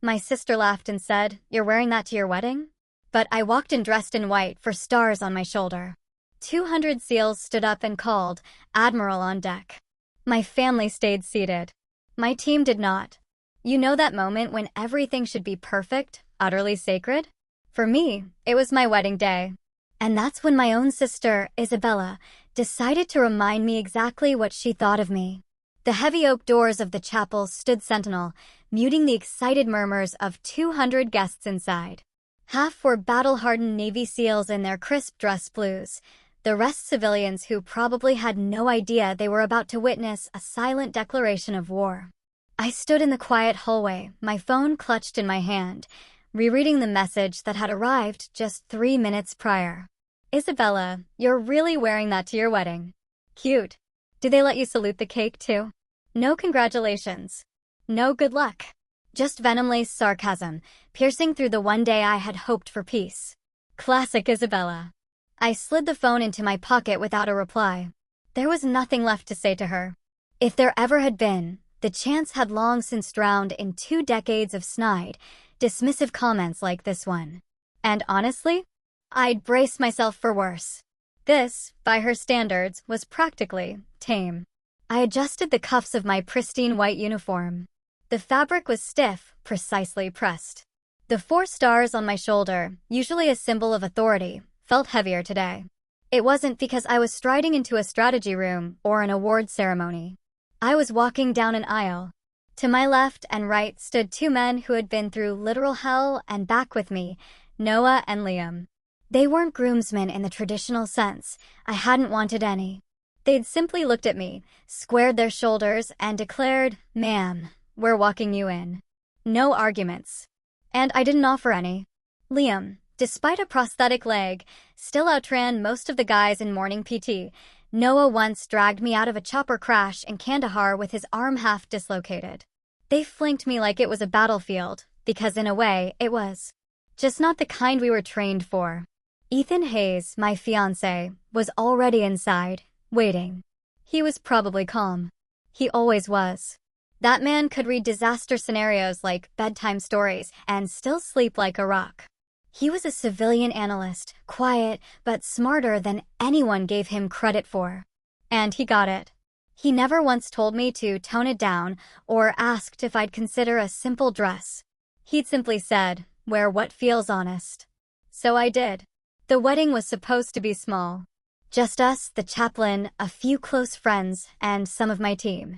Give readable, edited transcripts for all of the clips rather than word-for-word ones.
My sister laughed and said, "You're wearing that to your wedding?" But I walked in dressed in white for stars on my shoulder. 200 SEALs stood up and called, "Admiral on deck." My family stayed seated. My team did not. You know that moment when everything should be perfect, utterly sacred? For me, it was my wedding day. And that's when my own sister, Isabella, decided to remind me exactly what she thought of me. The heavy oak doors of the chapel stood sentinel, muting the excited murmurs of 200 guests inside. Half were battle-hardened Navy SEALs in their crisp dress blues, the rest civilians who probably had no idea they were about to witness a silent declaration of war. I stood in the quiet hallway, my phone clutched in my hand, rereading the message that had arrived just 3 minutes prior. "Isabella, you're really wearing that to your wedding. Cute. Do they let you salute the cake too? No congratulations. No good luck. Just venom-laced sarcasm, piercing through the one day I had hoped for peace. Classic Isabella." I slid the phone into my pocket without a reply. There was nothing left to say to her. If there ever had been, the chance had long since drowned in 2 decades of snide, dismissive comments like this one. And honestly, I'd braced myself for worse. This, by her standards, was practically tame. I adjusted the cuffs of my pristine white uniform. The fabric was stiff, precisely pressed. The 4 stars on my shoulder, usually a symbol of authority, felt heavier today. It wasn't because I was striding into a strategy room or an award ceremony. I was walking down an aisle. To my left and right stood 2 men who had been through literal hell and back with me, Noah and Liam. They weren't groomsmen in the traditional sense. I hadn't wanted any. They'd simply looked at me, squared their shoulders, and declared, "Ma'am, we're walking you in." No arguments. And I didn't offer any. Liam, despite a prosthetic leg, still outran most of the guys in morning PT. Noah once dragged me out of a chopper crash in Kandahar with his arm half dislocated. They flanked me like it was a battlefield, because in a way, it was. Just not the kind we were trained for. Ethan Hayes, my fiancé, was already inside, waiting. He was probably calm. He always was. That man could read disaster scenarios like bedtime stories and still sleep like a rock. He was a civilian analyst, quiet but smarter than anyone gave him credit for. And he got it. He never once told me to tone it down or asked if I'd consider a simple dress. He'd simply said, "Wear what feels honest." So I did. The wedding was supposed to be small. Just us, the chaplain, a few close friends, and some of my team.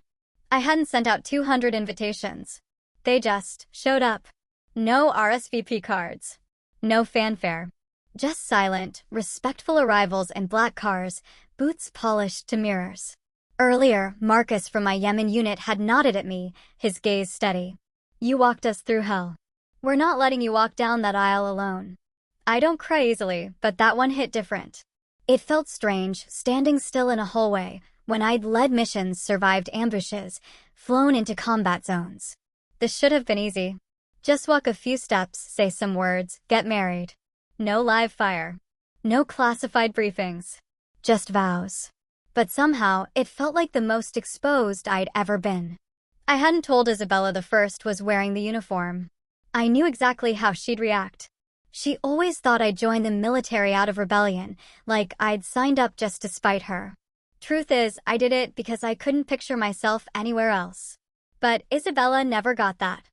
I hadn't sent out 200 invitations. They just showed up. No RSVP cards. No fanfare. Just silent, respectful arrivals in black cars, boots polished to mirrors. Earlier, Marcus from my Yemen unit had nodded at me, his gaze steady. "You walked us through hell. We're not letting you walk down that aisle alone." I don't cry easily, but that one hit different. It felt strange, standing still in a hallway, when I'd led missions, survived ambushes, flown into combat zones. This should have been easy. Just walk a few steps, say some words, get married. No live fire. No classified briefings. Just vows. But somehow, it felt like the most exposed I'd ever been. I hadn't told Isabella the first was wearing the uniform. I knew exactly how she'd react. She always thought I'd joined the military out of rebellion, like I'd signed up just to spite her. Truth is, I did it because I couldn't picture myself anywhere else. But Isabella never got that.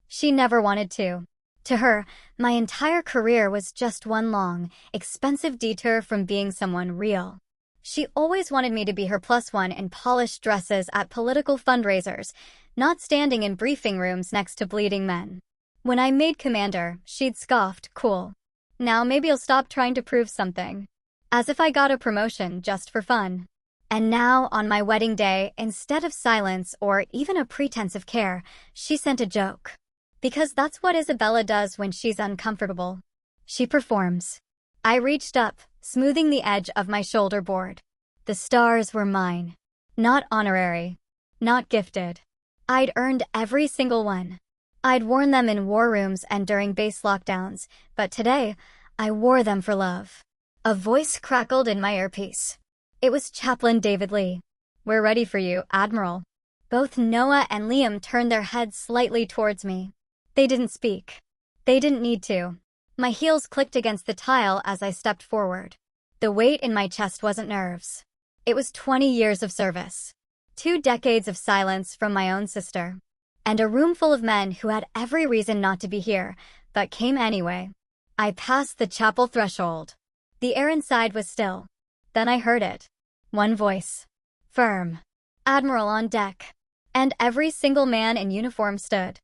She never wanted to. To her, my entire career was just one long, expensive detour from being someone real. She always wanted me to be her +1 in polished dresses at political fundraisers, not standing in briefing rooms next to bleeding men. When I made commander, she'd scoffed, "Cool. Now maybe you'll stop trying to prove something." As if I got a promotion just for fun. And now, on my wedding day, instead of silence or even a pretense of care, she sent a joke. Because that's what Isabella does when she's uncomfortable. She performs. I reached up, smoothing the edge of my shoulder board. The stars were mine. Not honorary. Not gifted. I'd earned every single one. I'd worn them in war rooms and during base lockdowns, but today, I wore them for love. A voice crackled in my earpiece. It was Chaplain David Lee. "We're ready for you, Admiral." Both Noah and Liam turned their heads slightly towards me. They didn't speak. They didn't need to. My heels clicked against the tile as I stepped forward. The weight in my chest wasn't nerves. It was 20 years of service. 2 decades of silence from my own sister. And a room full of men who had every reason not to be here, but came anyway. I passed the chapel threshold. The air inside was still. Then I heard it. One voice. Firm. Admiral on deck. And every single man in uniform stood.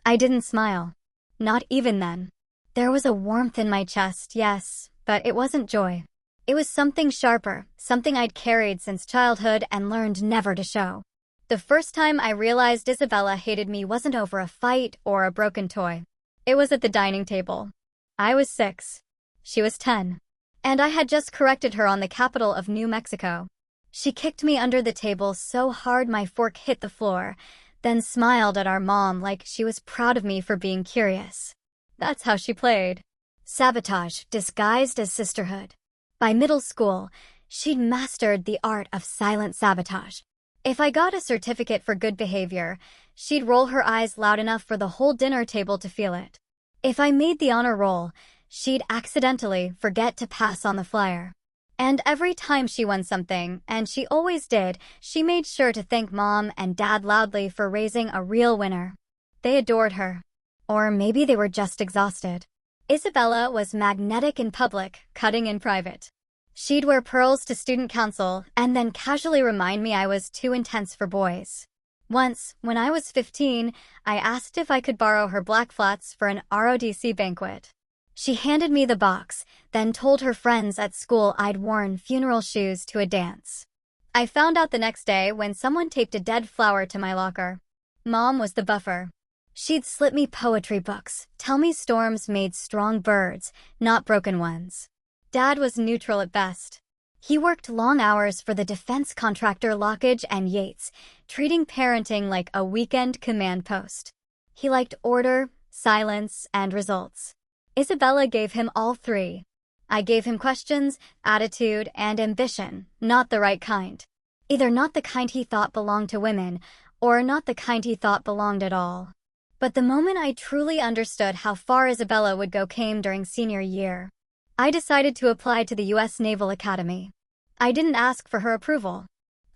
I didn't smile. Not even then. There was a warmth in my chest, yes, but it wasn't joy. It was something sharper, something I'd carried since childhood and learned never to show. The first time I realized Isabella hated me wasn't over a fight or a broken toy. It was at the dining table. I was 6. She was 10. And I had just corrected her on the capital of New Mexico. She kicked me under the table so hard my fork hit the floor, then smiled at our mom like she was proud of me for being curious. That's how she played. Sabotage disguised as sisterhood. By middle school, she'd mastered the art of silent sabotage. If I got a certificate for good behavior, she'd roll her eyes loud enough for the whole dinner table to feel it. If I made the honor roll, she'd accidentally forget to pass on the flyer. And every time she won something, and she always did, she made sure to thank Mom and Dad loudly for raising a real winner. They adored her. Or maybe they were just exhausted. Isabella was magnetic in public, cutting in private. She'd wear pearls to student council and then casually remind me I was too intense for boys. Once, when I was 15, I asked if I could borrow her black flats for an ROTC banquet. She handed me the box, then told her friends at school I'd worn funeral shoes to a dance. I found out the next day when someone taped a dead flower to my locker. Mom was the buffer. She'd slip me poetry books, tell me storms made strong birds, not broken ones. Dad was neutral at best. He worked long hours for the defense contractor Lockage and Yates, treating parenting like a weekend command post. He liked order, silence, and results. Isabella gave him all 3. I gave him questions, attitude, and ambition, not the right kind. Either not the kind he thought belonged to women, or not the kind he thought belonged at all. But the moment I truly understood how far Isabella would go came during senior year. I decided to apply to the U.S. Naval Academy. I didn't ask for her approval.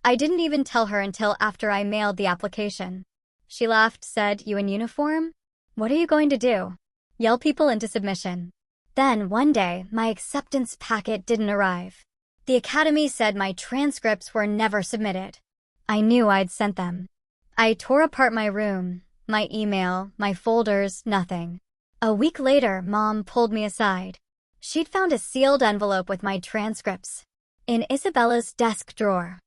I didn't even tell her until after I mailed the application. She laughed, said, "You in uniform? What are you going to do? Yell people into submission." Then, one day, my acceptance packet didn't arrive. The academy said my transcripts were never submitted. I knew I'd sent them. I tore apart my room. My email, my folders, nothing. A week later, Mom pulled me aside. She'd found a sealed envelope with my transcripts in Isabella's desk drawer.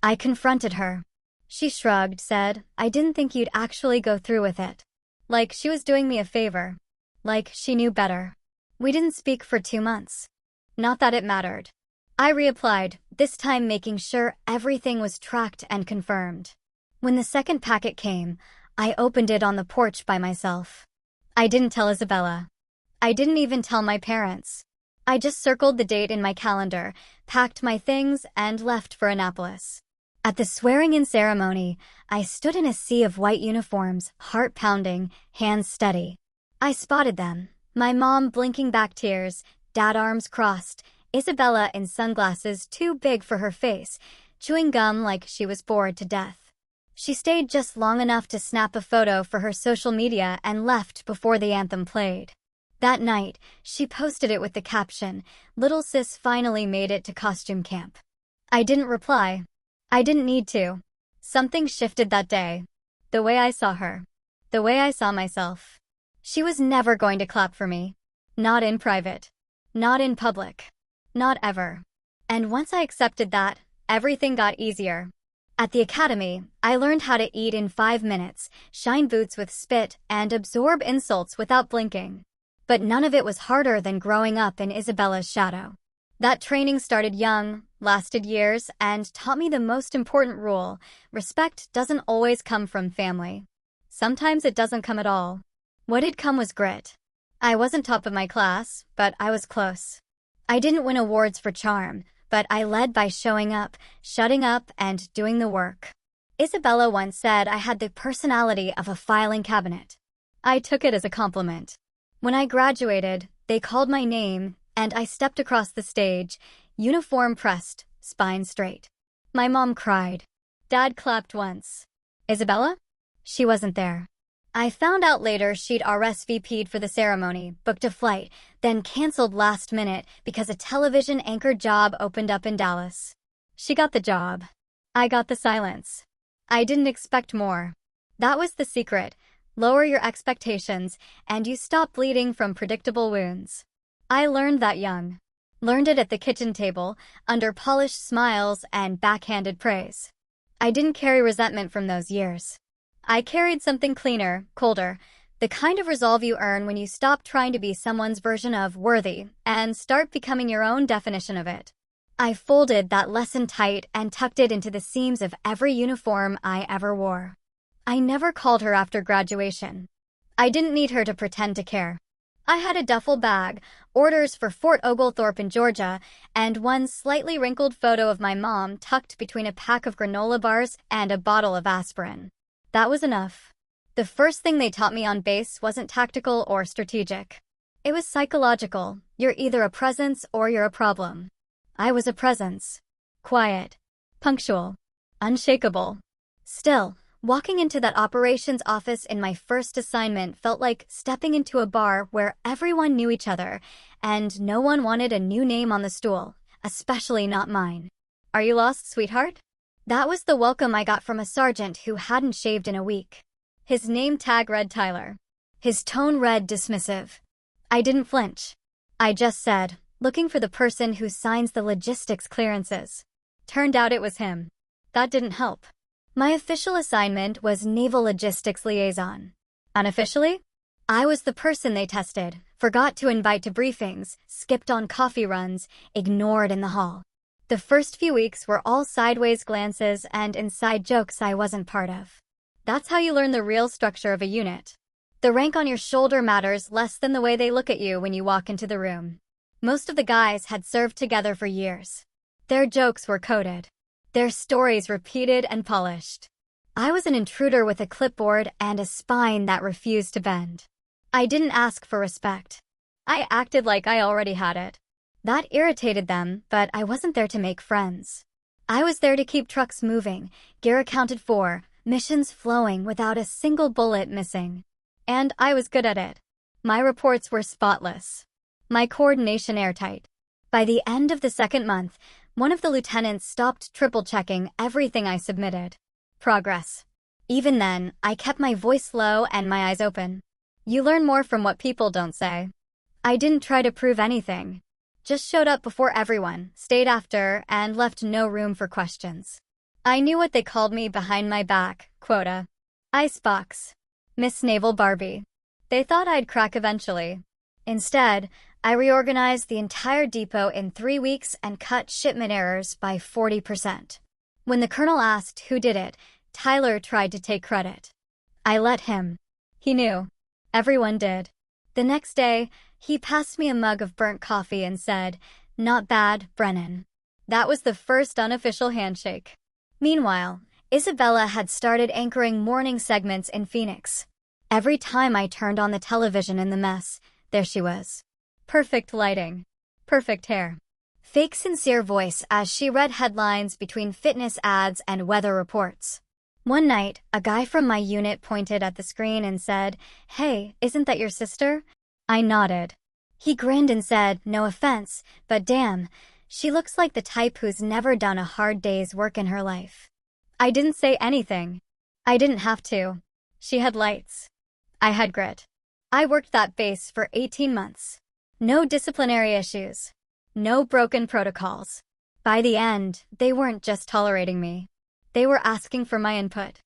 I confronted her. She shrugged, said, "I didn't think you'd actually go through with it." Like she was doing me a favor. Like she knew better. We didn't speak for 2 months. Not that it mattered. I reapplied, this time making sure everything was tracked and confirmed. When the second packet came, I opened it on the porch by myself. I didn't tell Isabella. I didn't even tell my parents. I just circled the date in my calendar, packed my things, and left for Annapolis. At the swearing-in ceremony, I stood in a sea of white uniforms, heart pounding, hands steady. I spotted them. My mom blinking back tears, Dad arms crossed, Isabella in sunglasses too big for her face, chewing gum like she was bored to death. She stayed just long enough to snap a photo for her social media and left before the anthem played. That night, she posted it with the caption, "Little sis finally made it to costume camp." I didn't reply. I didn't need to. Something shifted that day. The way I saw her. The way I saw myself. She was never going to clap for me. Not in private. Not in public. Not ever. And once I accepted that, everything got easier. At the academy, I learned how to eat in 5 minutes, shine boots with spit, and absorb insults without blinking. But none of it was harder than growing up in Isabella's shadow. That training started young, lasted years, and taught me the most important rule: respect doesn't always come from family. Sometimes it doesn't come at all. What did come was grit. I wasn't top of my class, but I was close. I didn't win awards for charm, but I led by showing up, shutting up, and doing the work. Isabella once said I had the personality of a filing cabinet. I took it as a compliment. When I graduated, they called my name, and I stepped across the stage, uniform pressed, spine straight. My mom cried. Dad clapped once. Isabella? She wasn't there. I found out later she'd RSVP'd for the ceremony, booked a flight, then canceled last minute because a television anchor job opened up in Dallas. She got the job. I got the silence. I didn't expect more. That was the secret. Lower your expectations, and you stop bleeding from predictable wounds. I learned that young. Learned it at the kitchen table, under polished smiles and backhanded praise. I didn't carry resentment from those years. I carried something cleaner, colder, the kind of resolve you earn when you stop trying to be someone's version of worthy and start becoming your own definition of it. I folded that lesson tight and tucked it into the seams of every uniform I ever wore. I never called her after graduation. I didn't need her to pretend to care. I had a duffel bag, orders for Fort Oglethorpe in Georgia, and one slightly wrinkled photo of my mom tucked between a pack of granola bars and a bottle of aspirin. That was enough. The first thing they taught me on base wasn't tactical or strategic. It was psychological. You're either a presence or you're a problem. I was a presence. Quiet. Punctual. Unshakable. Still, walking into that operations office in my first assignment felt like stepping into a bar where everyone knew each other, and no one wanted a new name on the stool, especially not mine. Are you lost, sweetheart? That was the welcome I got from a sergeant who hadn't shaved in a week. His name tag read Tyler. His tone read dismissive. I didn't flinch. I just said, looking for the person who signs the logistics clearances. Turned out it was him. That didn't help. My official assignment was Naval Logistics Liaison. Unofficially, I was the person they tested, forgot to invite to briefings, skipped on coffee runs, ignored in the hall. The first few weeks were all sideways glances and inside jokes I wasn't part of. That's how you learn the real structure of a unit. The rank on your shoulder matters less than the way they look at you when you walk into the room. Most of the guys had served together for years. Their jokes were coded. Their stories repeated and polished. I was an intruder with a clipboard and a spine that refused to bend. I didn't ask for respect. I acted like I already had it. That irritated them, but I wasn't there to make friends. I was there to keep trucks moving, gear accounted for, missions flowing without a single bullet missing. And I was good at it. My reports were spotless. My coordination airtight. By the end of the second month, one of the lieutenants stopped triple-checking everything I submitted. Progress. Even then, I kept my voice low and my eyes open. You learn more from what people don't say. I didn't try to prove anything. Just showed up before everyone, stayed after, and left no room for questions. I knew what they called me behind my back, quota. Icebox. Miss Naval Barbie. They thought I'd crack eventually. Instead, I reorganized the entire depot in 3 weeks and cut shipment errors by 40%. When the colonel asked who did it, Tyler tried to take credit. I let him. He knew. Everyone did. The next day, he passed me a mug of burnt coffee and said, "Not bad, Brennan." That was the first unofficial handshake. Meanwhile, Isabella had started anchoring morning segments in Phoenix. Every time I turned on the television in the mess, there she was. Perfect lighting. Perfect hair. Fake sincere voice as she read headlines between fitness ads and weather reports. One night, a guy from my unit pointed at the screen and said, "Hey, isn't that your sister?" I nodded. He grinned and said, "No offense, but damn, she looks like the type who's never done a hard day's work in her life." I didn't say anything. I didn't have to. She had lights. I had grit. I worked that base for 18 months. No disciplinary issues. No broken protocols. By the end, they weren't just tolerating me. They were asking for my input.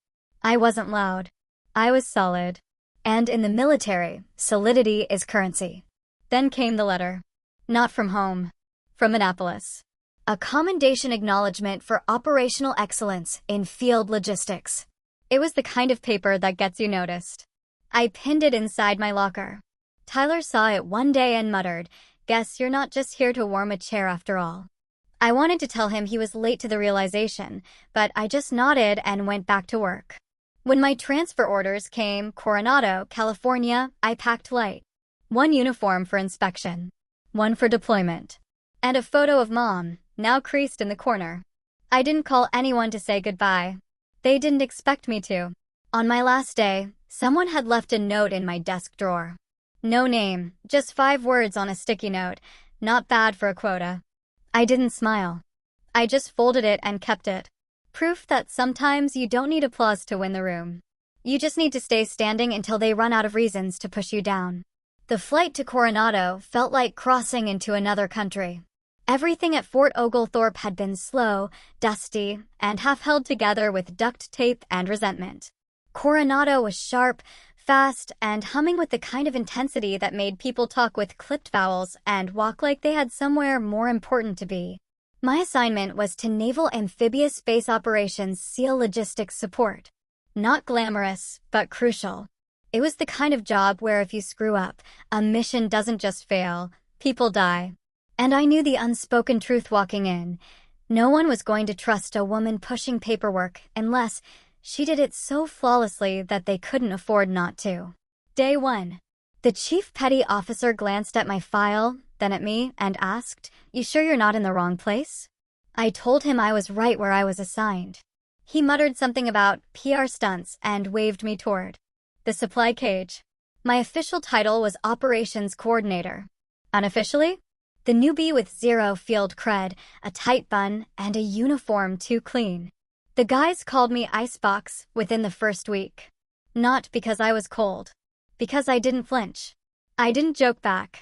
I wasn't loud. I was solid. And in the military, solidity is currency. Then came the letter. Not from home. From Annapolis. A commendation acknowledgement for operational excellence in field logistics. It was the kind of paper that gets you noticed. I pinned it inside my locker. Tyler saw it one day and muttered, "Guess you're not just here to warm a chair after all." I wanted to tell him he was late to the realization, but I just nodded and went back to work. When my transfer orders came, Coronado, California, I packed light. One uniform for inspection, one for deployment, and a photo of Mom, now creased in the corner. I didn't call anyone to say goodbye. They didn't expect me to. On my last day, someone had left a note in my desk drawer. No name, just 5 words on a sticky note. Not bad for a quota. I didn't smile. I just folded it and kept it. Proof that sometimes you don't need applause to win the room. You just need to stay standing until they run out of reasons to push you down. The flight to Coronado felt like crossing into another country. Everything at Fort Oglethorpe had been slow, dusty, and half held together with duct tape and resentment. Coronado was sharp, fast, and humming with the kind of intensity that made people talk with clipped vowels and walk like they had somewhere more important to be. My assignment was to Naval Amphibious Space Operations SEAL Logistics Support. Not glamorous, but crucial. It was the kind of job where if you screw up, a mission doesn't just fail, people die. And I knew the unspoken truth walking in. No one was going to trust a woman pushing paperwork unless she did it so flawlessly that they couldn't afford not to. Day 1. The chief petty officer glanced at my file, then at me, and asked, "You sure you're not in the wrong place?" I told him I was right where I was assigned. He muttered something about PR stunts and waved me toward the supply cage. My official title was Operations Coordinator. Unofficially, the newbie with 0 field cred, a tight bun, and a uniform too clean. The guys called me Icebox within the first week. Not because I was cold. Because I didn't flinch. I didn't joke back.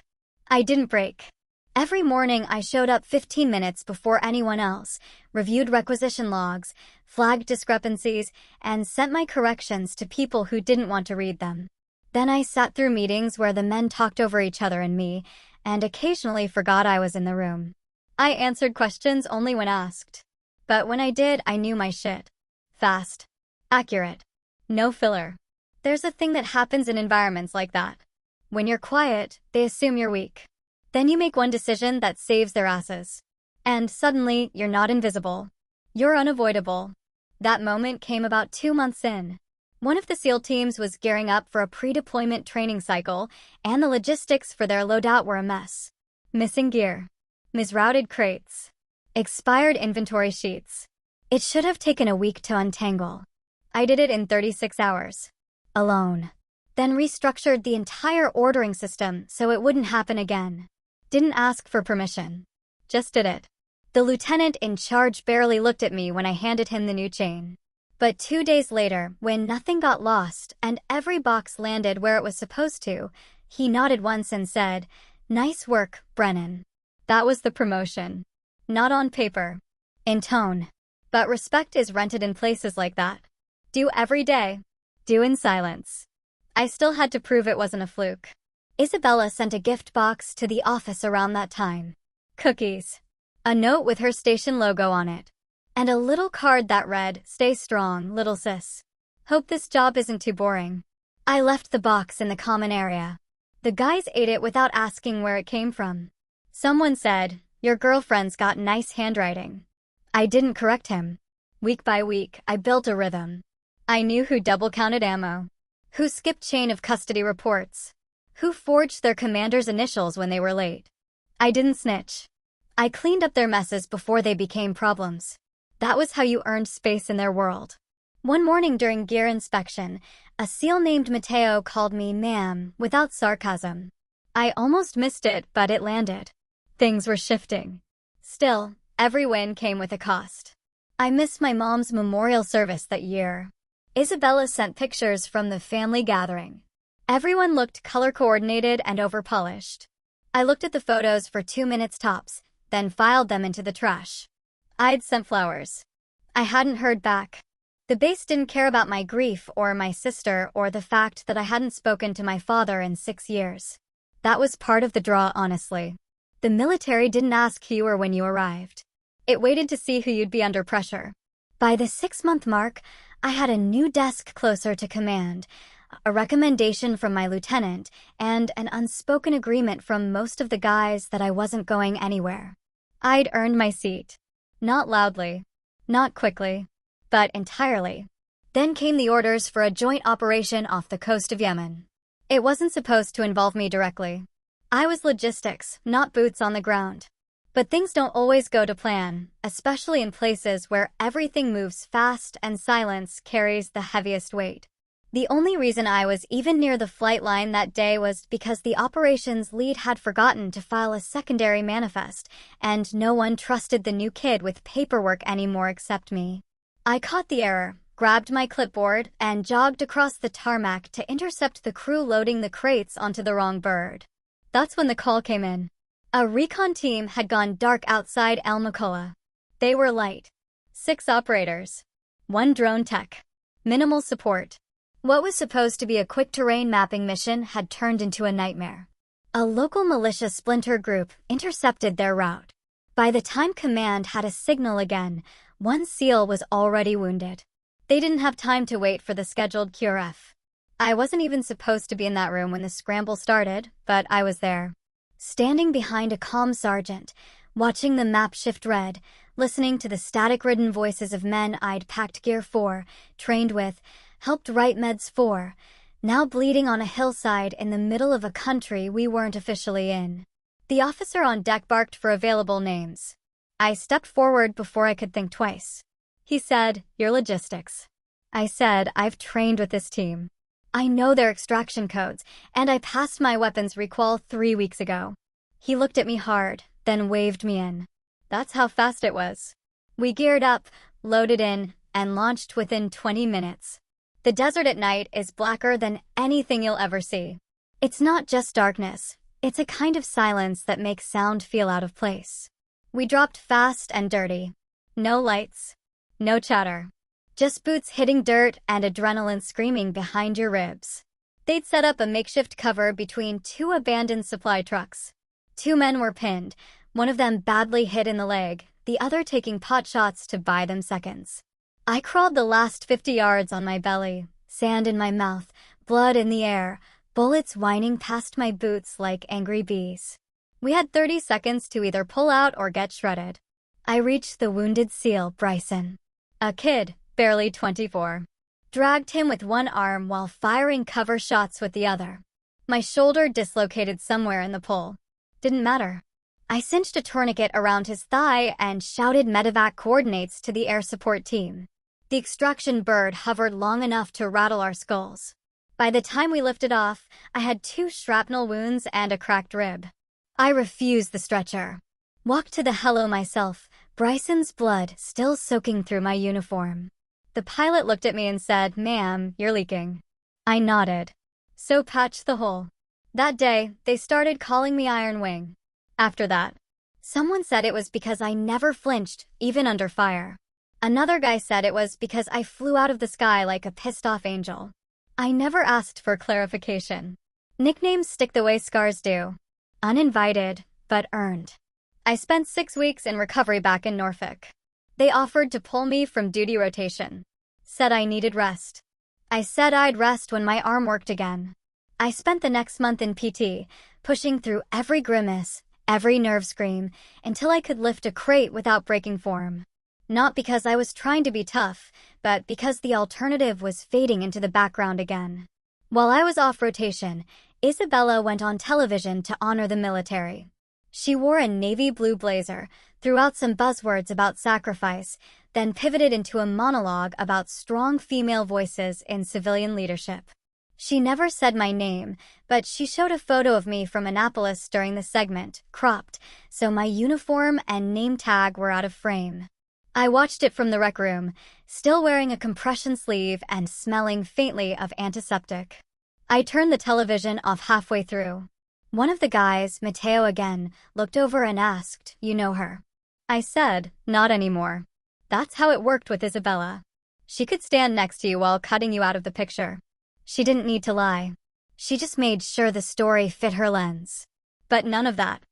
I didn't break. Every morning I showed up 15 minutes before anyone else, reviewed requisition logs, flagged discrepancies, and sent my corrections to people who didn't want to read them. Then I sat through meetings where the men talked over each other and me, and occasionally forgot I was in the room. I answered questions only when asked. But when I did, I knew my shit. Fast. Accurate. No filler. There's a thing that happens in environments like that. When you're quiet, they assume you're weak. Then you make one decision that saves their asses. And suddenly, you're not invisible. You're unavoidable. That moment came about 2 months in. One of the SEAL teams was gearing up for a pre-deployment training cycle, and the logistics for their loadout were a mess. Missing gear. Misrouted crates. Expired inventory sheets. It should have taken a week to untangle. I did it in 36 hours. Alone. Then restructured the entire ordering system so it wouldn't happen again. Didn't ask for permission. Just did it. The lieutenant in charge barely looked at me when I handed him the new chain. But 2 days later, when nothing got lost and every box landed where it was supposed to, he nodded once and said, "Nice work, Brennan." That was the promotion. Not on paper. In tone. But respect is rented in places like that. Do every day. Do in silence. I still had to prove it wasn't a fluke. Isabella sent a gift box to the office around that time. Cookies. A note with her station logo on it. And a little card that read, "Stay strong, little sis. Hope this job isn't too boring." I left the box in the common area. The guys ate it without asking where it came from. Someone said, "Your girlfriend's got nice handwriting." I didn't correct him. Week by week, I built a rhythm. I knew who double-counted ammo, who skipped chain of custody reports, who forged their commander's initials when they were late. I didn't snitch. I cleaned up their messes before they became problems. That was how you earned space in their world. One morning during gear inspection, a SEAL named Mateo called me ma'am without sarcasm. I almost missed it, but it landed. Things were shifting. Still, every win came with a cost. I missed my mom's memorial service that year. Isabella sent pictures from the family gathering. Everyone looked color-coordinated and over-polished. I looked at the photos for 2 minutes tops, then filed them into the trash. I'd sent flowers. I hadn't heard back. The base didn't care about my grief or my sister or the fact that I hadn't spoken to my father in 6 years. That was part of the draw, honestly. The military didn't ask who you were when you arrived. It waited to see who you'd be under pressure. By the 6-month mark, I had a new desk closer to command, a recommendation from my lieutenant, and an unspoken agreement from most of the guys that I wasn't going anywhere. I'd earned my seat. Not loudly. Not quickly. But entirely. Then came the orders for a joint operation off the coast of Yemen. It wasn't supposed to involve me directly. I was logistics, not boots on the ground. But things don't always go to plan, especially in places where everything moves fast and silence carries the heaviest weight. The only reason I was even near the flight line that day was because the operations lead had forgotten to file a secondary manifest, and no one trusted the new kid with paperwork anymore except me. I caught the error, grabbed my clipboard, and jogged across the tarmac to intercept the crew loading the crates onto the wrong bird. That's when the call came in. A recon team had gone dark outside El Makola. They were light. 6 operators. 1 drone tech. Minimal support. What was supposed to be a quick terrain mapping mission had turned into a nightmare. A local militia splinter group intercepted their route. By the time command had a signal again, 1 SEAL was already wounded. They didn't have time to wait for the scheduled QRF. I wasn't even supposed to be in that room when the scramble started, but I was there. Standing behind a calm sergeant, watching the map shift red, listening to the static-ridden voices of men I'd packed gear for, trained with, helped write meds for, now bleeding on a hillside in the middle of a country we weren't officially in. The officer on deck barked for available names. I stepped forward before I could think twice. He said, "Your logistics." I said, "I've trained with this team. I know their extraction codes, and I passed my weapons recall 3 weeks ago." He looked at me hard, then waved me in. That's how fast it was. We geared up, loaded in, and launched within 20 minutes. The desert at night is blacker than anything you'll ever see. It's not just darkness, it's a kind of silence that makes sound feel out of place. We dropped fast and dirty. No lights. No chatter. Just boots hitting dirt and adrenaline screaming behind your ribs. They'd set up a makeshift cover between 2 abandoned supply trucks. 2 men were pinned, one of them badly hit in the leg, the other taking pot shots to buy them seconds. I crawled the last 50 yards on my belly, sand in my mouth, blood in the air, bullets whining past my boots like angry bees. We had 30 seconds to either pull out or get shredded. I reached the wounded SEAL, Bryson. A kid, barely 24. Dragged him with one arm while firing cover shots with the other. My shoulder dislocated somewhere in the pull. Didn't matter. I cinched a tourniquet around his thigh and shouted medevac coordinates to the air support team. The extraction bird hovered long enough to rattle our skulls. By the time we lifted off, I had 2 shrapnel wounds and a cracked rib. I refused the stretcher. Walked to the hello myself, Bryson's blood still soaking through my uniform. The pilot looked at me and said, "Ma'am, you're leaking." I nodded. So patched the hole. That day, they started calling me Iron Wing. After that, someone said it was because I never flinched, even under fire. Another guy said it was because I flew out of the sky like a pissed-off angel. I never asked for clarification. Nicknames stick the way scars do. Uninvited, but earned. I spent 6 weeks in recovery back in Norfolk. They offered to pull me from duty rotation. Said I needed rest. I said I'd rest when my arm worked again. I spent the next month in PT, pushing through every grimace, every nerve scream, until I could lift a crate without breaking form. Not because I was trying to be tough, but because the alternative was fading into the background again. While I was off rotation, Isabella went on television to honor the military. She wore a navy blue blazer, threw out some buzzwords about sacrifice, then pivoted into a monologue about strong female voices in civilian leadership. She never said my name, but she showed a photo of me from Annapolis during the segment, cropped, so my uniform and name tag were out of frame. I watched it from the rec room, still wearing a compression sleeve and smelling faintly of antiseptic. I turned the television off halfway through. One of the guys, Mateo again, looked over and asked, "You know her?" I said, "Not anymore." That's how it worked with Isabella. She could stand next to you while cutting you out of the picture. She didn't need to lie. She just made sure the story fit her lens. But none of that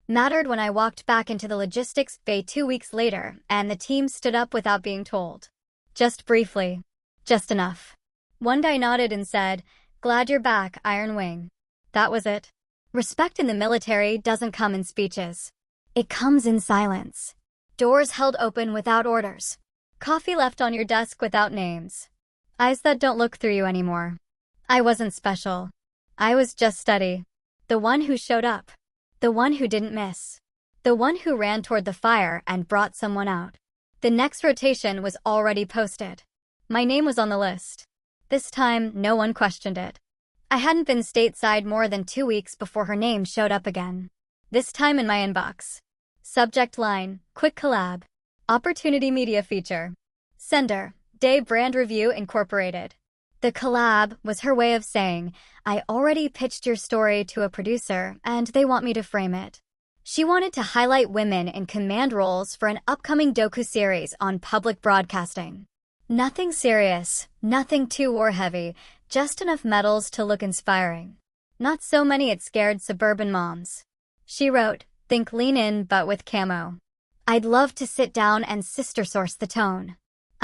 mattered when I walked back into the logistics bay 2 weeks later, and the team stood up without being told. Just briefly. Just enough. One guy nodded and said, "Glad you're back, Iron Wing." That was it. Respect in the military doesn't come in speeches. It comes in silence. Doors held open without orders. Coffee left on your desk without names. Eyes that don't look through you anymore. I wasn't special. I was just steady. The one who showed up. The one who didn't miss. The one who ran toward the fire and brought someone out. The next rotation was already posted. My name was on the list. This time, no one questioned it. I hadn't been stateside more than 2 weeks before her name showed up again. This time in my inbox. Subject line, quick collab. Opportunity media feature. Sender, Day Brand Review Incorporated. The collab was her way of saying, I already pitched your story to a producer and they want me to frame it. She wanted to highlight women in command roles for an upcoming docu-series on public broadcasting. Nothing serious, nothing too war-heavy, just enough medals to look inspiring. Not so many it scared suburban moms. She wrote, think lean in but with camo. I'd love to sit down and sister source the tone.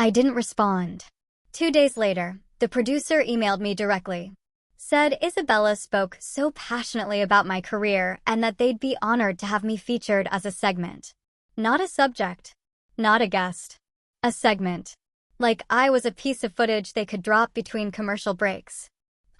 I didn't respond. 2 days later, the producer emailed me directly. Said Isabella spoke so passionately about my career and that they'd be honored to have me featured as a segment. Not a subject. Not a guest. A segment. Like I was a piece of footage they could drop between commercial breaks.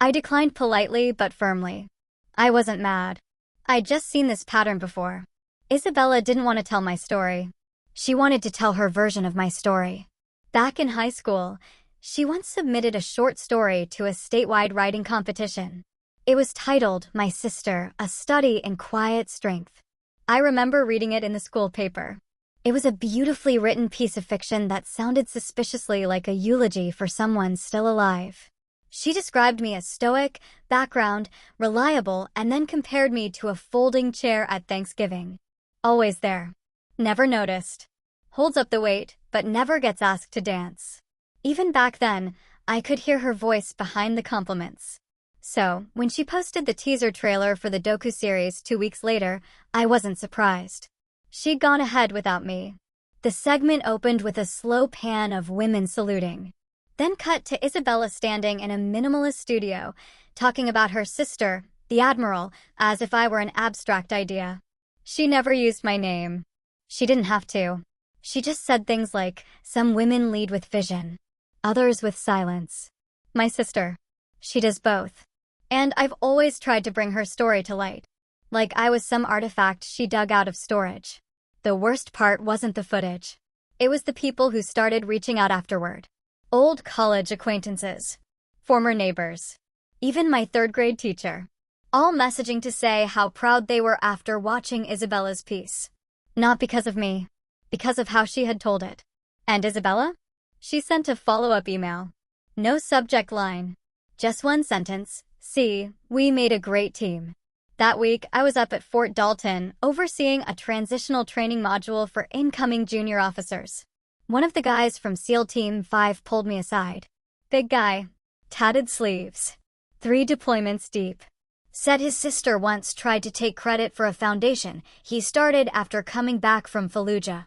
I declined politely but firmly. I wasn't mad. I'd just seen this pattern before. Isabella didn't want to tell my story. She wanted to tell her version of my story. Back in high school, she once submitted a short story to a statewide writing competition. It was titled, My Sister, A Study in Quiet Strength. I remember reading it in the school paper. It was a beautifully written piece of fiction that sounded suspiciously like a eulogy for someone still alive. She described me as stoic, background, reliable, and then compared me to a folding chair at Thanksgiving. Always there. Never noticed. Holds up the weight, but never gets asked to dance. Even back then, I could hear her voice behind the compliments. So, when she posted the teaser trailer for the docu-series 2 weeks later, I wasn't surprised. She'd gone ahead without me. The segment opened with a slow pan of women saluting. Then cut to Isabella standing in a minimalist studio, talking about her sister, the Admiral, as if I were an abstract idea. She never used my name. She didn't have to. She just said things like, some women lead with vision, others with silence. My sister. She does both. And I've always tried to bring her story to light. Like I was some artifact she dug out of storage. The worst part wasn't the footage. It was the people who started reaching out afterward. Old college acquaintances. Former neighbors. Even my 3rd grade teacher. All messaging to say how proud they were after watching Isabella's piece. Not because of me. Because of how she had told it. And Isabella? She sent a follow-up email. No subject line. Just one sentence. See, we made a great team. That week, I was up at Fort Dalton, overseeing a transitional training module for incoming junior officers. One of the guys from SEAL Team 5 pulled me aside. Big guy. Tatted sleeves. 3 deployments deep. Said his sister once tried to take credit for a foundation he started after coming back from Fallujah.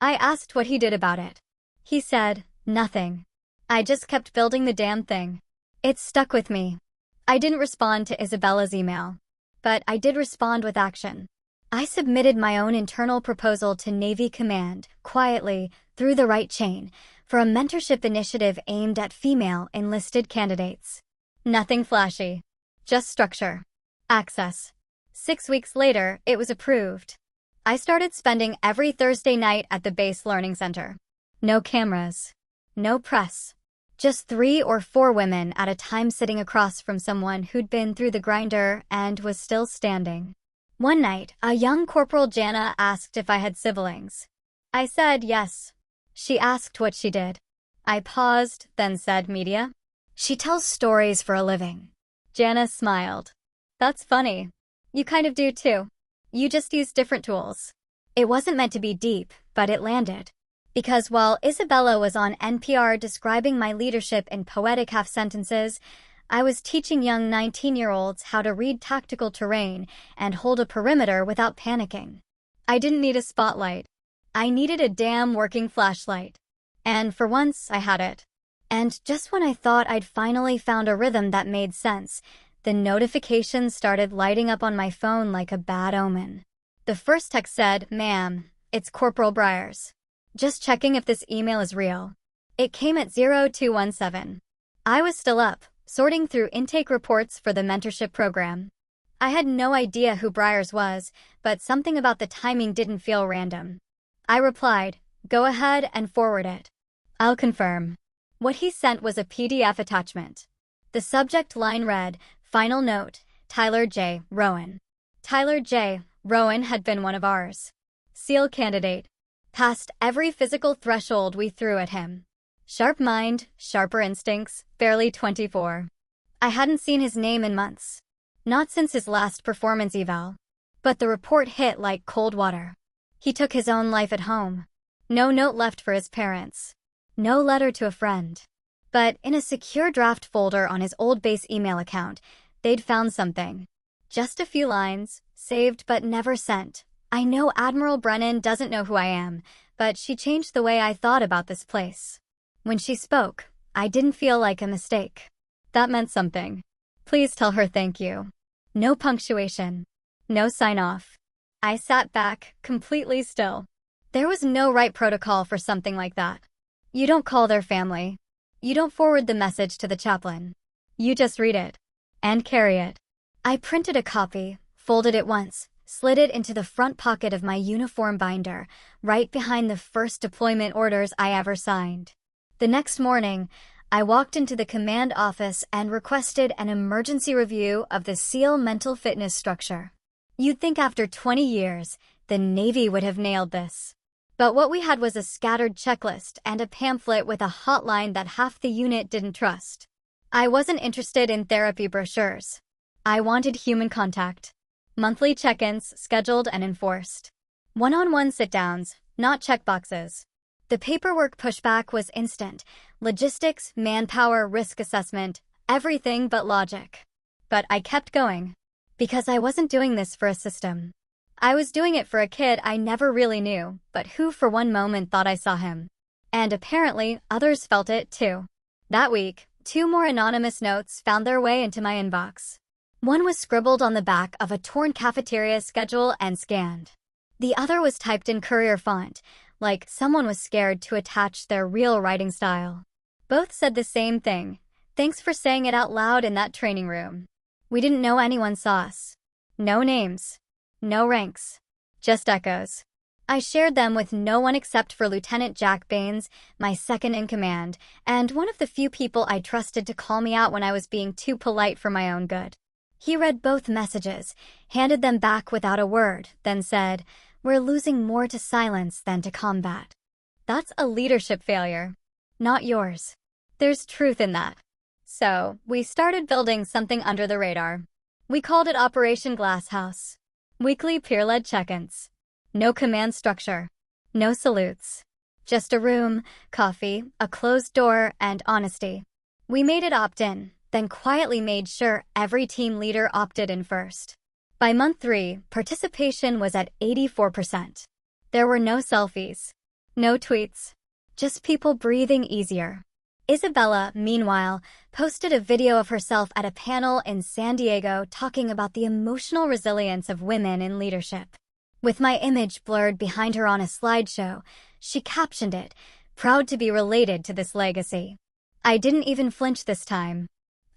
I asked what he did about it. He said, nothing. I just kept building the damn thing. It stuck with me. I didn't respond to Isabella's email. But I did respond with action. I submitted my own internal proposal to Navy Command, quietly, through the right chain, for a mentorship initiative aimed at female enlisted candidates. Nothing flashy. Just structure. Access. 6 weeks later, it was approved. I started spending every Thursday night at the base learning center. No cameras. No press. Just 3 or 4 women at a time sitting across from someone who'd been through the grinder and was still standing. One night, a young Corporal Jana asked if I had siblings. I said yes. She asked what she did. I paused, then said media. She tells stories for a living. Jana smiled. That's funny. You kind of do too. You just use different tools. It wasn't meant to be deep, but it landed. Because while Isabella was on NPR describing my leadership in poetic half-sentences, I was teaching young 19-year-olds how to read tactical terrain and hold a perimeter without panicking. I didn't need a spotlight. I needed a damn working flashlight. And for once, I had it. And just when I thought I'd finally found a rhythm that made sense, the notifications started lighting up on my phone like a bad omen. The first text said, "Ma'am, it's Corporal Briers. Just checking if this email is real." It came at 0217. I was still up, sorting through intake reports for the mentorship program. I had no idea who Briars was, but something about the timing didn't feel random. I replied, "Go ahead and forward it. I'll confirm." What he sent was a PDF attachment. The subject line read, "Final note, Tyler J. Rowan." Tyler J. Rowan had been one of ours. SEAL candidate. Passed every physical threshold we threw at him. Sharp mind, sharper instincts, barely 24. I hadn't seen his name in months. Not since his last performance eval. But the report hit like cold water. He took his own life at home. No note left for his parents. No letter to a friend. But in a secure draft folder on his old base email account, they'd found something. Just a few lines, saved but never sent. "I know Admiral Brennan doesn't know who I am, but she changed the way I thought about this place." When she spoke, I didn't feel like a mistake. That meant something. "Please tell her thank you." No punctuation. No sign-off. I sat back, completely still. There was no right protocol for something like that. You don't call their family. You don't forward the message to the chaplain. You just read it. And carry it. I printed a copy, folded it once, slid it into the front pocket of my uniform binder, right behind the first deployment orders I ever signed. The next morning, I walked into the command office and requested an emergency review of the SEAL mental fitness structure. You'd think after 20 years, the Navy would have nailed this. But what we had was a scattered checklist and a pamphlet with a hotline that half the unit didn't trust. I wasn't interested in therapy brochures. I wanted human contact. Monthly check-ins, scheduled and enforced. One-on-one sit-downs, not checkboxes. The paperwork pushback was instant. Logistics, manpower, risk assessment, everything but logic. But I kept going. Because I wasn't doing this for a system. I was doing it for a kid I never really knew, but who for one moment thought I saw him. And apparently, others felt it too. That week, 2 more anonymous notes found their way into my inbox. One was scribbled on the back of a torn cafeteria schedule and scanned. The other was typed in courier font, like someone was scared to attach their real writing style. Both said the same thing. "Thanks for saying it out loud in that training room." We didn't know anyone saw us. No names. No ranks. Just echoes. I shared them with no one except for Lieutenant Jack Baines, my second in command, and one of the few people I trusted to call me out when I was being too polite for my own good. He read both messages, handed them back without a word, then said, "We're losing more to silence than to combat." That's a leadership failure. Not yours. There's truth in that. So, we started building something under the radar. We called it Operation Glasshouse. Weekly peer-led check-ins. No command structure. No salutes. Just a room, coffee, a closed door, and honesty. We made it opt-in, then quietly made sure every team leader opted in first. By month 3, participation was at 84%. There were no selfies. No tweets. Just people breathing easier. Isabella, meanwhile, posted a video of herself at a panel in San Diego talking about the emotional resilience of women in leadership. With my image blurred behind her on a slideshow, she captioned it, "Proud to be related to this legacy." I didn't even flinch this time.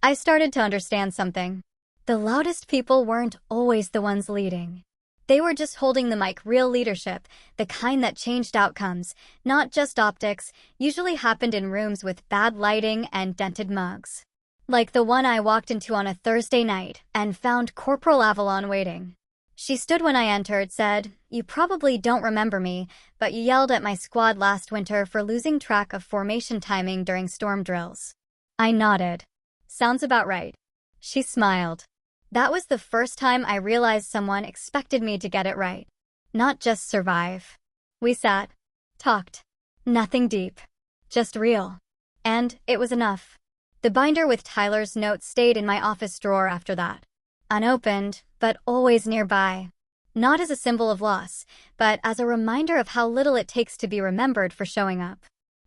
I started to understand something. The loudest people weren't always the ones leading. They were just holding the mic. Real leadership, the kind that changed outcomes, not just optics, usually happened in rooms with bad lighting and dented mugs. Like the one I walked into on a Thursday night and found Corporal Avalon waiting. She stood when I entered, said, "You probably don't remember me, but you yelled at my squad last winter for losing track of formation timing during storm drills." I nodded. "Sounds about right." She smiled. That was the first time I realized someone expected me to get it right. Not just survive. We sat. Talked. Nothing deep. Just real. And it was enough. The binder with Tyler's notes stayed in my office drawer after that. Unopened, but always nearby. Not as a symbol of loss, but as a reminder of how little it takes to be remembered for showing up.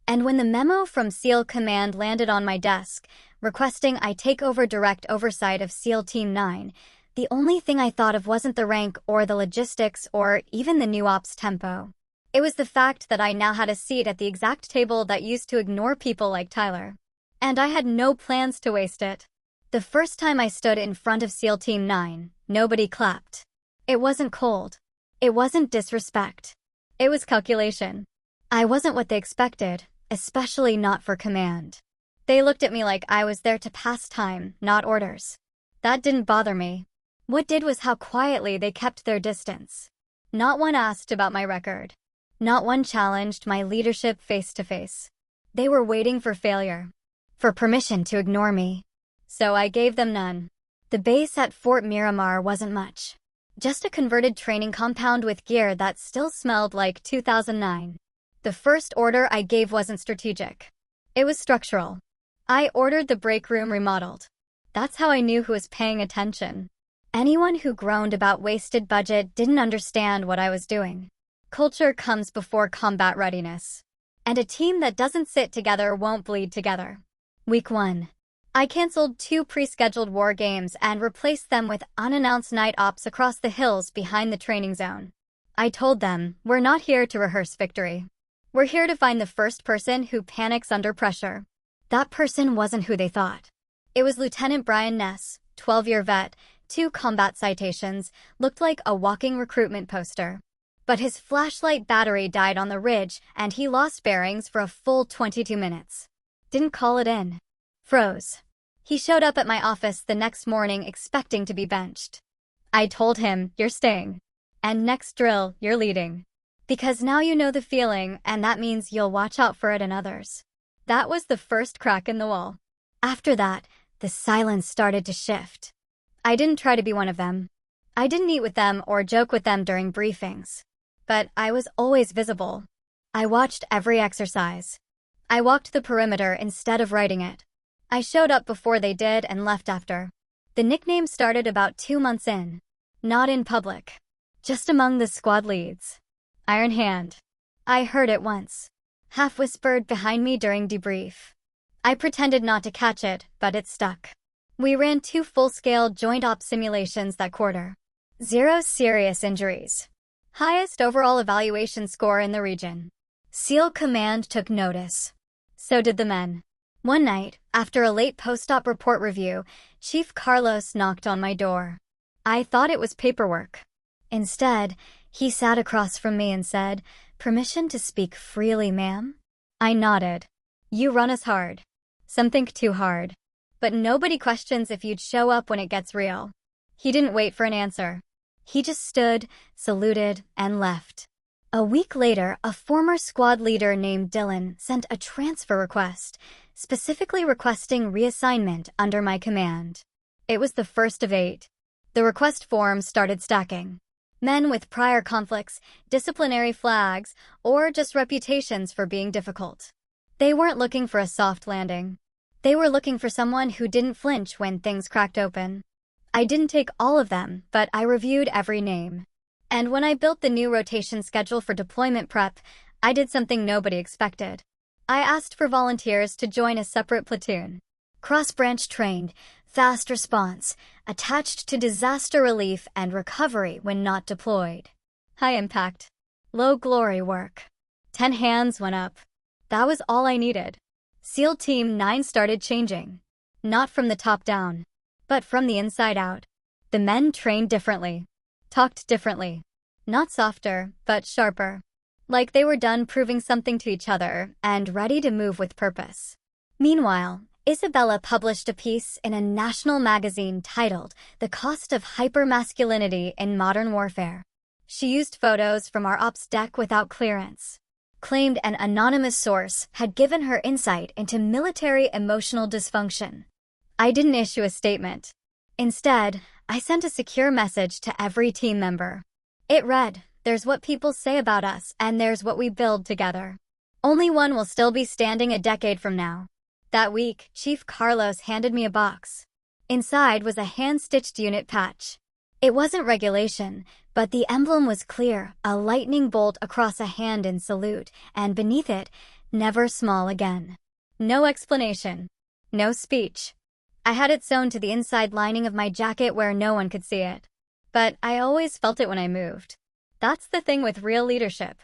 And when the memo from SEAL Command landed on my desk, requesting I take over direct oversight of SEAL Team 9, the only thing I thought of wasn't the rank or the logistics or even the new ops tempo. It was the fact that I now had a seat at the exact table that used to ignore people like Tyler. And I had no plans to waste it. The first time I stood in front of SEAL Team 9, nobody clapped. It wasn't cold. It wasn't disrespect. It was calculation. I wasn't what they expected, especially not for command. They looked at me like I was there to pass time, not orders. That didn't bother me. What did was how quietly they kept their distance. Not one asked about my record. Not one challenged my leadership face to face. They were waiting for failure, for permission to ignore me. So I gave them none. The base at Fort Miramar wasn't much. Just a converted training compound with gear that still smelled like 2009. The first order I gave wasn't strategic. It was structural. I ordered the break room remodeled. That's how I knew who was paying attention. Anyone who groaned about wasted budget didn't understand what I was doing. Culture comes before combat readiness. And a team that doesn't sit together won't bleed together. Week 1. I canceled 2 pre-scheduled war games and replaced them with unannounced night ops across the hills behind the training zone. I told them, we're not here to rehearse victory. We're here to find the first person who panics under pressure. That person wasn't who they thought. It was Lieutenant Brian Ness, 12-year vet, 2 combat citations, looked like a walking recruitment poster. But his flashlight battery died on the ridge and he lost bearings for a full 22 minutes. Didn't call it in. Froze. He showed up at my office the next morning expecting to be benched. I told him, you're staying. And next drill, you're leading. Because now you know the feeling and that means you'll watch out for it in others. That was the first crack in the wall. After that, the silence started to shift. I didn't try to be one of them. I didn't eat with them or joke with them during briefings. But I was always visible. I watched every exercise. I walked the perimeter instead of writing it. I showed up before they did and left after. The nickname started about 2 months in. Not in public. Just among the squad leads. Iron Hand. I heard it once. Half whispered behind me during debrief. I pretended not to catch it, but it stuck. We ran 2 full-scale joint op simulations that quarter. 0 serious injuries. Highest overall evaluation score in the region. SEAL Command took notice. So did the men. One night, after a late post-op report review, Chief Carlos knocked on my door. I thought it was paperwork. Instead, he sat across from me and said, "Permission to speak freely, ma'am?" I nodded. "You run us hard. Some think too hard. But nobody questions if you'd show up when it gets real." He didn't wait for an answer. He just stood, saluted, and left. A week later, a former squad leader named Dylan sent a transfer request, specifically requesting reassignment under my command. It was the first of 8. The request forms started stacking. Men with prior conflicts, disciplinary flags, or just reputations for being difficult. They weren't looking for a soft landing. They were looking for someone who didn't flinch when things cracked open. I didn't take all of them, but I reviewed every name. And when I built the new rotation schedule for deployment prep, I did something nobody expected. I asked for volunteers to join a separate platoon. Cross-branch trained, fast response, attached to disaster relief and recovery when not deployed. High impact, low glory work. 10 hands went up. That was all I needed. SEAL Team 9 started changing. Not from the top down, but from the inside out. The men trained differently. Talked differently. Not softer, but sharper. Like they were done proving something to each other and ready to move with purpose. Meanwhile, Isabella published a piece in a national magazine titled "The Cost of Hypermasculinity in Modern Warfare." She used photos from our ops deck without clearance. Claimed an anonymous source had given her insight into military emotional dysfunction. I didn't issue a statement. Instead, I sent a secure message to every team member. It read, "There's what people say about us, and there's what we build together. Only one will still be standing a decade from now." That week, Chief Carlos handed me a box. Inside was a hand-stitched unit patch. It wasn't regulation, but the emblem was clear, a lightning bolt across a hand in salute, and beneath it, "Never small again." No explanation. No speech. I had it sewn to the inside lining of my jacket where no one could see it. But I always felt it when I moved. That's the thing with real leadership.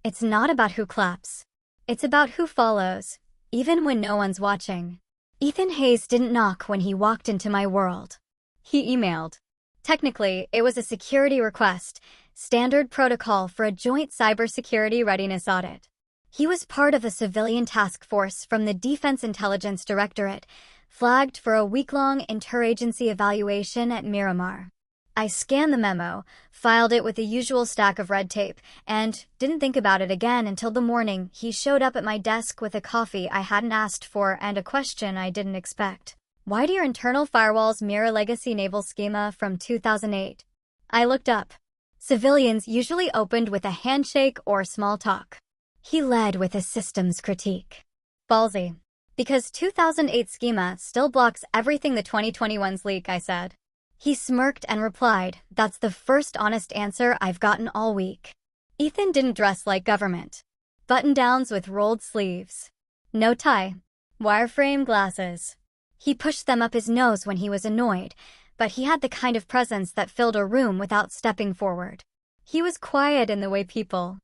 It's not about who claps. It's about who follows, even when no one's watching. Ethan Hayes didn't knock when he walked into my world. He emailed. Technically, it was a security request, standard protocol for a joint cybersecurity readiness audit. He was part of a civilian task force from the Defense Intelligence Directorate, flagged for a week-long interagency evaluation at Miramar. I scanned the memo, filed it with the usual stack of red tape, and didn't think about it again until the morning he showed up at my desk with a coffee I hadn't asked for and a question I didn't expect. Why do your internal firewalls mirror legacy naval schema from 2008? I looked up. Civilians usually opened with a handshake or small talk. He led with a systems critique. Ballsy. Because 2008 schema still blocks everything the 2021's leak, I said. He smirked and replied, "That's the first honest answer I've gotten all week." Ethan didn't dress like government. Button-downs with rolled sleeves. No tie. Wireframe glasses. He pushed them up his nose when he was annoyed, but he had the kind of presence that filled a room without stepping forward. He was quiet in the way people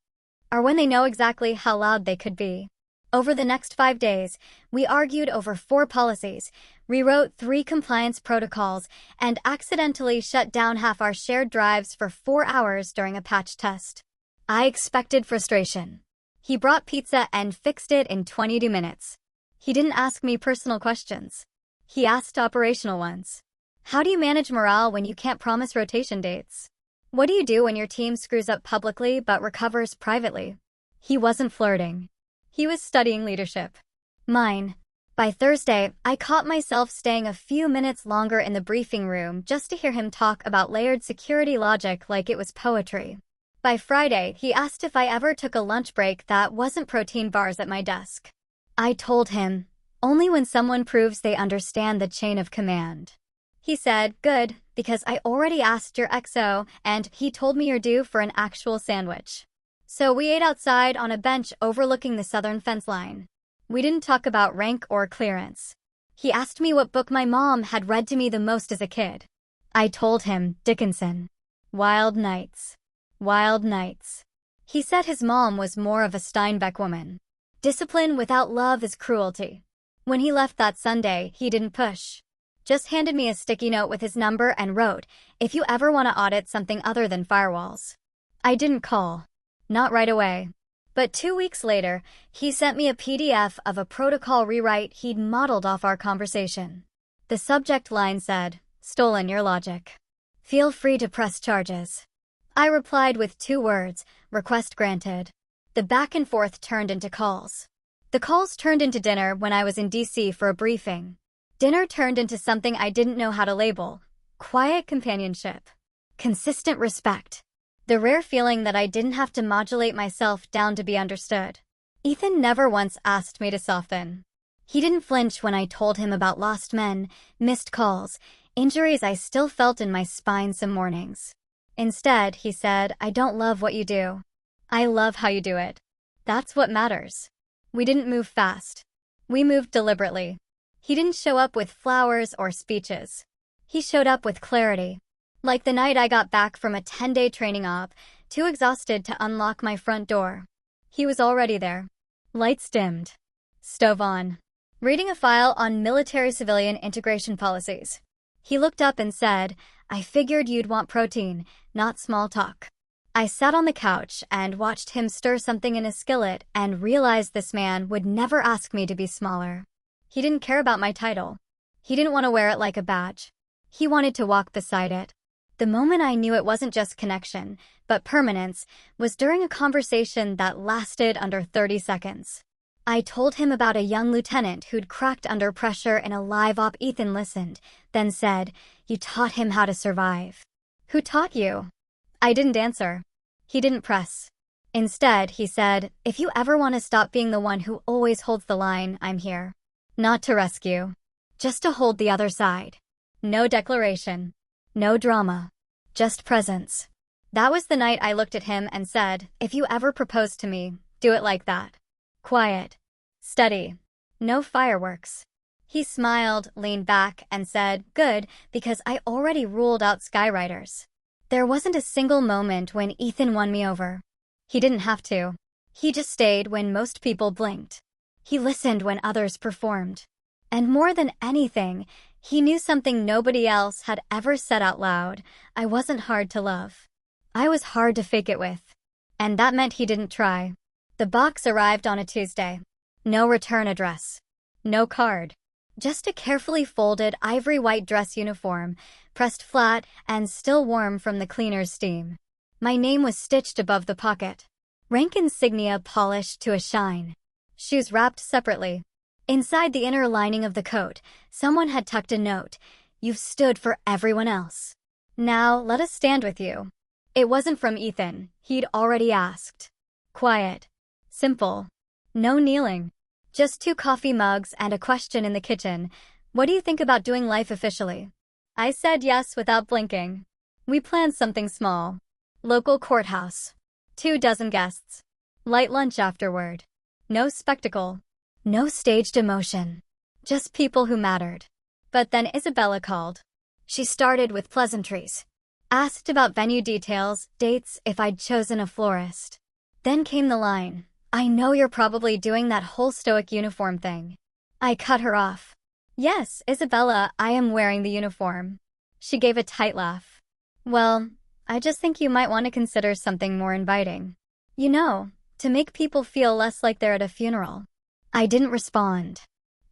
are when they know exactly how loud they could be. Over the next 5 days, we argued over 4 policies, rewrote 3 compliance protocols, and accidentally shut down half our shared drives for 4 hours during a patch test. I expected frustration. He brought pizza and fixed it in 20 minutes. He didn't ask me personal questions. He asked operational ones. How do you manage morale when you can't promise rotation dates? What do you do when your team screws up publicly but recovers privately? He wasn't flirting. He was studying leadership. Mine. By Thursday, I caught myself staying a few minutes longer in the briefing room just to hear him talk about layered security logic like it was poetry. By Friday, he asked if I ever took a lunch break that wasn't protein bars at my desk. I told him, only when someone proves they understand the chain of command. He said, good, because I already asked your XO, and he told me you're due for an actual sandwich. So we ate outside on a bench overlooking the southern fence line. We didn't talk about rank or clearance. He asked me what book my mom had read to me the most as a kid. I told him, Dickinson. Wild Nights. Wild Nights. He said his mom was more of a Steinbeck woman. Discipline without love is cruelty. When he left that Sunday, he didn't push. Just handed me a sticky note with his number and wrote, if you ever want to audit something other than firewalls. I didn't call. Not right away. But 2 weeks later, he sent me a PDF of a protocol rewrite he'd modeled off our conversation. The subject line said, stolen your logic. Feel free to press charges. I replied with 2 words, request granted. The back and forth turned into calls. The calls turned into dinner when I was in DC for a briefing. Dinner turned into something I didn't know how to label. Quiet companionship. Consistent respect. The rare feeling that I didn't have to modulate myself down to be understood. Ethan never once asked me to soften. He didn't flinch when I told him about lost men, missed calls, injuries I still felt in my spine some mornings. Instead, he said, I don't love what you do. I love how you do it. That's what matters. We didn't move fast. We moved deliberately. He didn't show up with flowers or speeches. He showed up with clarity. Like the night I got back from a 10-day training op, too exhausted to unlock my front door. He was already there. Lights dimmed. Stove on. Reading a file on military-civilian integration policies. He looked up and said, I figured you'd want protein, not small talk. I sat on the couch and watched him stir something in a skillet and realized this man would never ask me to be smaller. He didn't care about my title. He didn't want to wear it like a badge. He wanted to walk beside it. The moment I knew it wasn't just connection, but permanence, was during a conversation that lasted under 30 seconds. I told him about a young lieutenant who'd cracked under pressure in a live op. Ethan listened, then said, you taught him how to survive. Who taught you? I didn't answer. He didn't press. Instead, he said, if you ever want to stop being the one who always holds the line, I'm here. Not to rescue. Just to hold the other side. No declaration. No drama. Just presence. That was the night I looked at him and said, if you ever propose to me, do it like that. Quiet. Steady. No fireworks. He smiled, leaned back, and said, good, because I already ruled out skywriters. There wasn't a single moment when Ethan won me over. He didn't have to. He just stayed when most people blinked. He listened when others performed. And more than anything, he knew something nobody else had ever said out loud. I wasn't hard to love. I was hard to fake it with. And that meant he didn't try. The box arrived on a Tuesday. No return address. No card. Just a carefully folded ivory white dress uniform, pressed flat and still warm from the cleaner's steam. My name was stitched above the pocket. Rank insignia polished to a shine. Shoes wrapped separately. Inside the inner lining of the coat, someone had tucked a note. You've stood for everyone else. Now let us stand with you. It wasn't from Ethan. He'd already asked. Quiet. Simple. No kneeling. Just 2 coffee mugs and a question in the kitchen. What do you think about doing life officially? I said yes without blinking. We planned something small. Local courthouse. 24 guests. Light lunch afterward. No spectacle. No staged emotion. Just people who mattered. But then Isabella called. She started with pleasantries. Asked about venue details, dates, if I'd chosen a florist. Then came the line. I know you're probably doing that whole stoic uniform thing. I cut her off. Yes, Isabella, I am wearing the uniform. She gave a tight laugh. Well, I just think you might want to consider something more inviting. You know, to make people feel less like they're at a funeral. I didn't respond.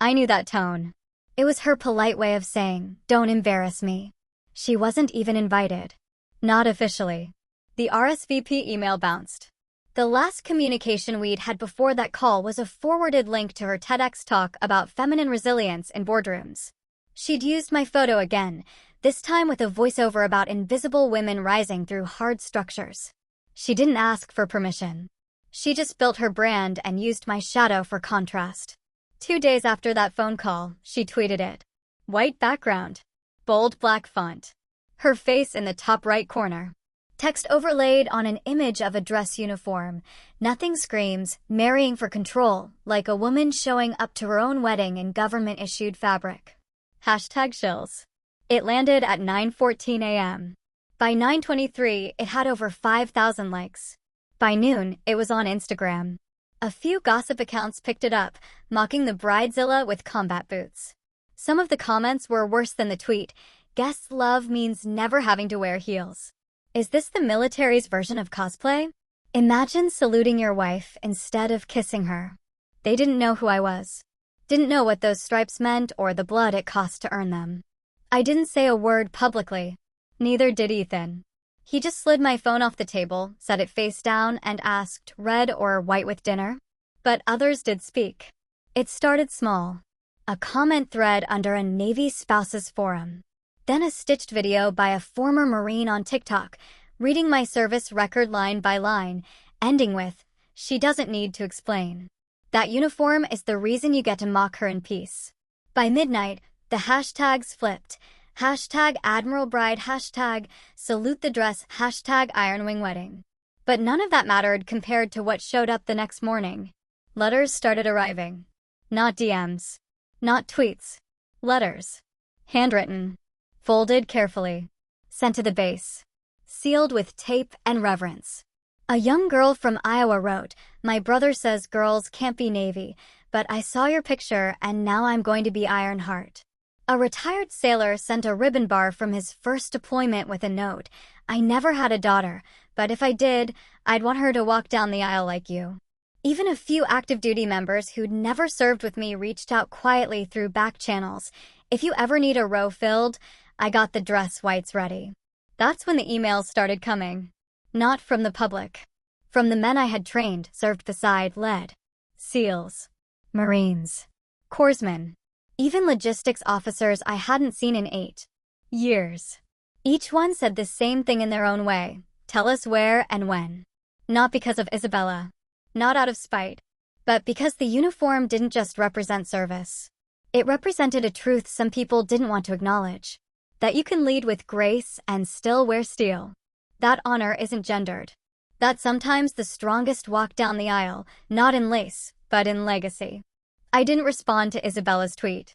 I knew that tone. It was her polite way of saying, don't embarrass me. She wasn't even invited. Not officially. The RSVP email bounced. The last communication we'd had before that call was a forwarded link to her TEDx talk about feminine resilience in boardrooms. She'd used my photo again, this time with a voiceover about invisible women rising through hard structures. She didn't ask for permission. She just built her brand and used my shadow for contrast. 2 days after that phone call, she tweeted it. White background. Bold black font. Her face in the top right corner. Text overlaid on an image of a dress uniform. Nothing screams, marrying for control, like a woman showing up to her own wedding in government-issued fabric. #shills. It landed at 9:14 a.m. By 9:23, it had over 5,000 likes. By noon, it was on Instagram. A few gossip accounts picked it up, mocking the bridezilla with combat boots. Some of the comments were worse than the tweet. Guests love means never having to wear heels. Is this the military's version of cosplay? Imagine saluting your wife instead of kissing her. They didn't know who I was. Didn't know what those stripes meant or the blood it cost to earn them. I didn't say a word publicly. Neither did Ethan. He just slid my phone off the table, set it face down, and asked, red or white with dinner? But others did speak. It started small. A comment thread under a Navy spouses forum. Then a stitched video by a former Marine on TikTok, reading my service record line by line, ending with, she doesn't need to explain. That uniform is the reason you get to mock her in peace. By midnight, the hashtags flipped. #Admiral Bride, #Salute the Dress, #Ironwing Wedding. But none of that mattered compared to what showed up the next morning. Letters started arriving. Not DMs. Not tweets. Letters. Handwritten. Folded carefully. Sent to the base. Sealed with tape and reverence. A young girl from Iowa wrote, my brother says girls can't be Navy, but I saw your picture and now I'm going to be Ironheart. A retired sailor sent a ribbon bar from his first deployment with a note. I never had a daughter, but if I did, I'd want her to walk down the aisle like you. Even a few active duty members who'd never served with me reached out quietly through back channels. If you ever need a row filled, I got the dress whites ready. That's when the emails started coming. Not from the public. From the men I had trained, served beside lead. SEALs. Marines. Corpsmen. Even logistics officers I hadn't seen in 8 years. Each one said the same thing in their own way. Tell us where and when. Not because of Isabella. Not out of spite. But because the uniform didn't just represent service. It represented a truth some people didn't want to acknowledge. That you can lead with grace and still wear steel. That honor isn't gendered. That sometimes the strongest walk down the aisle, not in lace, but in legacy. I didn't respond to Isabella's tweet.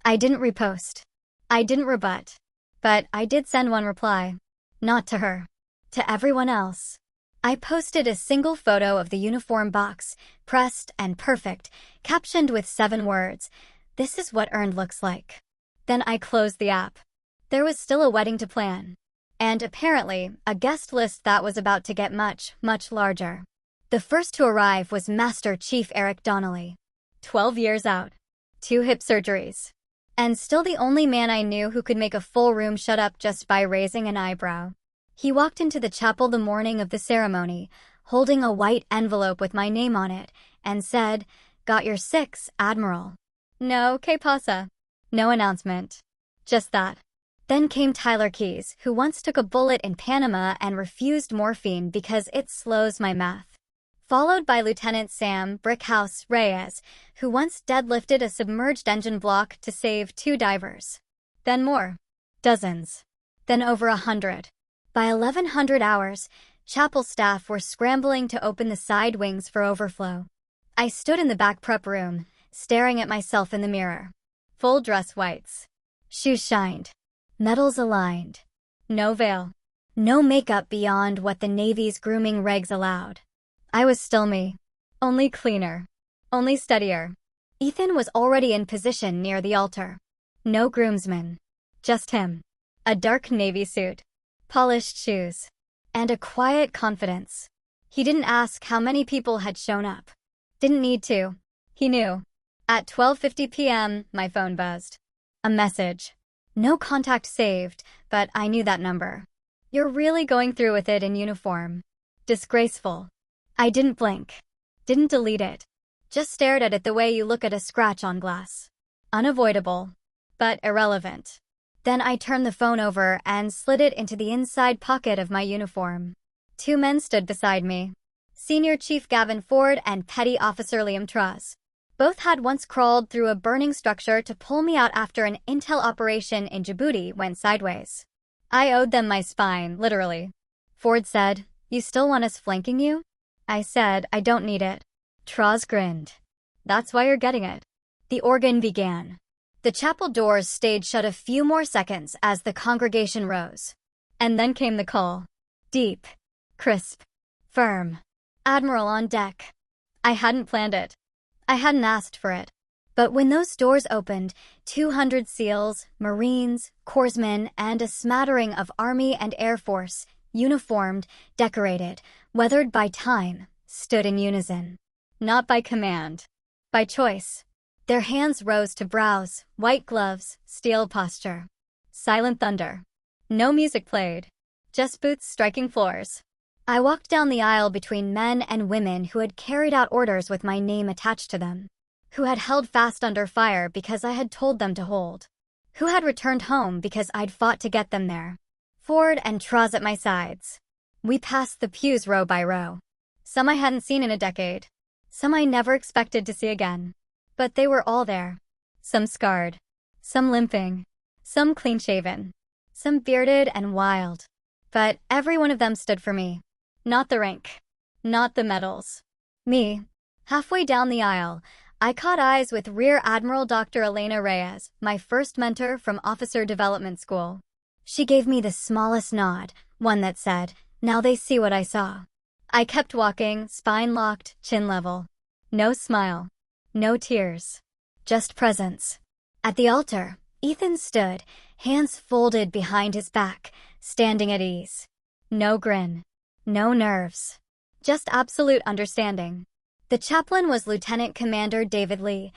I didn't repost. I didn't rebut. But I did send one reply. Not to her. To everyone else. I posted a single photo of the uniform box, pressed and perfect, captioned with 7 words. This is what earned looks like. Then I closed the app. There was still a wedding to plan. And apparently, a guest list that was about to get much, much larger. The first to arrive was Master Chief Eric Donnelly. 12 years out. 2 hip surgeries. And still the only man I knew who could make a full room shut up just by raising an eyebrow. He walked into the chapel the morning of the ceremony, holding a white envelope with my name on it, and said, "Got your 6, Admiral." No, que pasa? No announcement. Just that. Then came Tyler Keys, who once took a bullet in Panama and refused morphine because it slows my math. Followed by Lieutenant Sam Brickhouse Reyes, who once deadlifted a submerged engine block to save 2 divers. Then more. Dozens. Then over 100. By 1100 hours, chapel staff were scrambling to open the side wings for overflow. I stood in the back prep room, staring at myself in the mirror. Full dress whites. Shoes shined. Medals aligned. No veil. No makeup beyond what the Navy's grooming regs allowed. I was still me. Only cleaner. Only steadier. Ethan was already in position near the altar. No groomsman. Just him. A dark navy suit. Polished shoes. And a quiet confidence. He didn't ask how many people had shown up. Didn't need to. He knew. At 12:50 p.m., my phone buzzed. A message. No contact saved, but I knew that number. "You're really going through with it in uniform. Disgraceful." I didn't blink. Didn't delete it. Just stared at it the way you look at a scratch on glass. Unavoidable. But irrelevant. Then I turned the phone over and slid it into the inside pocket of my uniform. 2 men stood beside me. Senior Chief Gavin Ford and Petty Officer Liam Truss. Both had once crawled through a burning structure to pull me out after an intel operation in Djibouti went sideways. I owed them my spine, literally. Ford said, "You still want us flanking you?" I said, "I don't need it." Truss grinned. "That's why you're getting it." The organ began. The chapel doors stayed shut a few more seconds as the congregation rose. And then came the call. Deep. Crisp. Firm. "Admiral on deck." I hadn't planned it. I hadn't asked for it. But when those doors opened, 200 SEALs, Marines, Corpsmen, and a smattering of Army and Air Force, uniformed, decorated, weathered by time, stood in unison. Not by command. By choice. Their hands rose to brows, white gloves, steel posture. Silent thunder. No music played. Just boots striking floors. I walked down the aisle between men and women who had carried out orders with my name attached to them. Who had held fast under fire because I had told them to hold. Who had returned home because I'd fought to get them there. Ford and Truss at my sides. We passed the pews row by row. Some I hadn't seen in a decade. Some I never expected to see again. But they were all there. Some scarred. Some limping. Some clean-shaven. Some bearded and wild. But every one of them stood for me. Not the rank. Not the medals. Me. Halfway down the aisle, I caught eyes with Rear Admiral Dr. Elena Reyes, my first mentor from Officer Development School. She gave me the smallest nod, one that said, "Now they see what I saw." I kept walking, spine locked, chin level. No smile. No tears. Just presence. At the altar, Ethan stood, hands folded behind his back, standing at ease. No grin. No nerves. Just absolute understanding. The chaplain was Lieutenant Commander David Lee,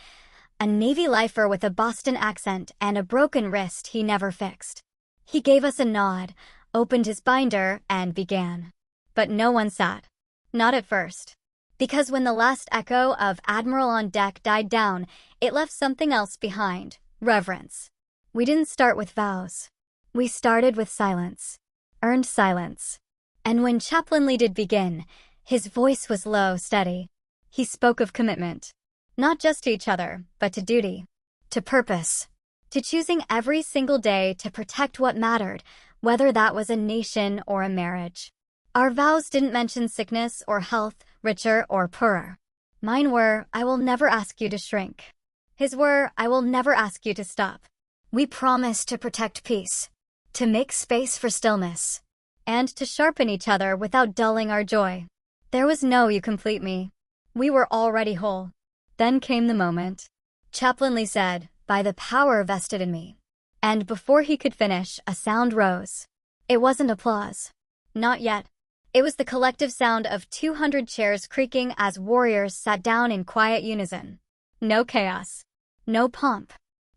a Navy lifer with a Boston accent and a broken wrist he never fixed. He gave us a nod, opened his binder, and began. But no one sat. Not at first. Because when the last echo of "Admiral on deck" died down, it left something else behind. Reverence. We didn't start with vows. We started with silence. Earned silence. And when Chaplain Lee did begin, his voice was low, steady. He spoke of commitment. Not just to each other, but to duty. To purpose. To choosing every single day to protect what mattered, whether that was a nation or a marriage. Our vows didn't mention sickness or health, richer or poorer. Mine were, "I will never ask you to shrink." His were, "I will never ask you to stop." We promised to protect peace, to make space for stillness, and to sharpen each other without dulling our joy. There was no "you complete me." We were already whole. Then came the moment. Chaplain Lee said, by the power vested in me. And before he could finish, a sound rose. It wasn't applause. Not yet. It was the collective sound of 200 chairs creaking as warriors sat down in quiet unison. No chaos. No pomp.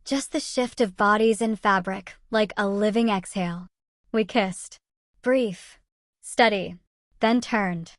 Just the shift of bodies and fabric, like a living exhale. We kissed. Brief. Steady. Then turned.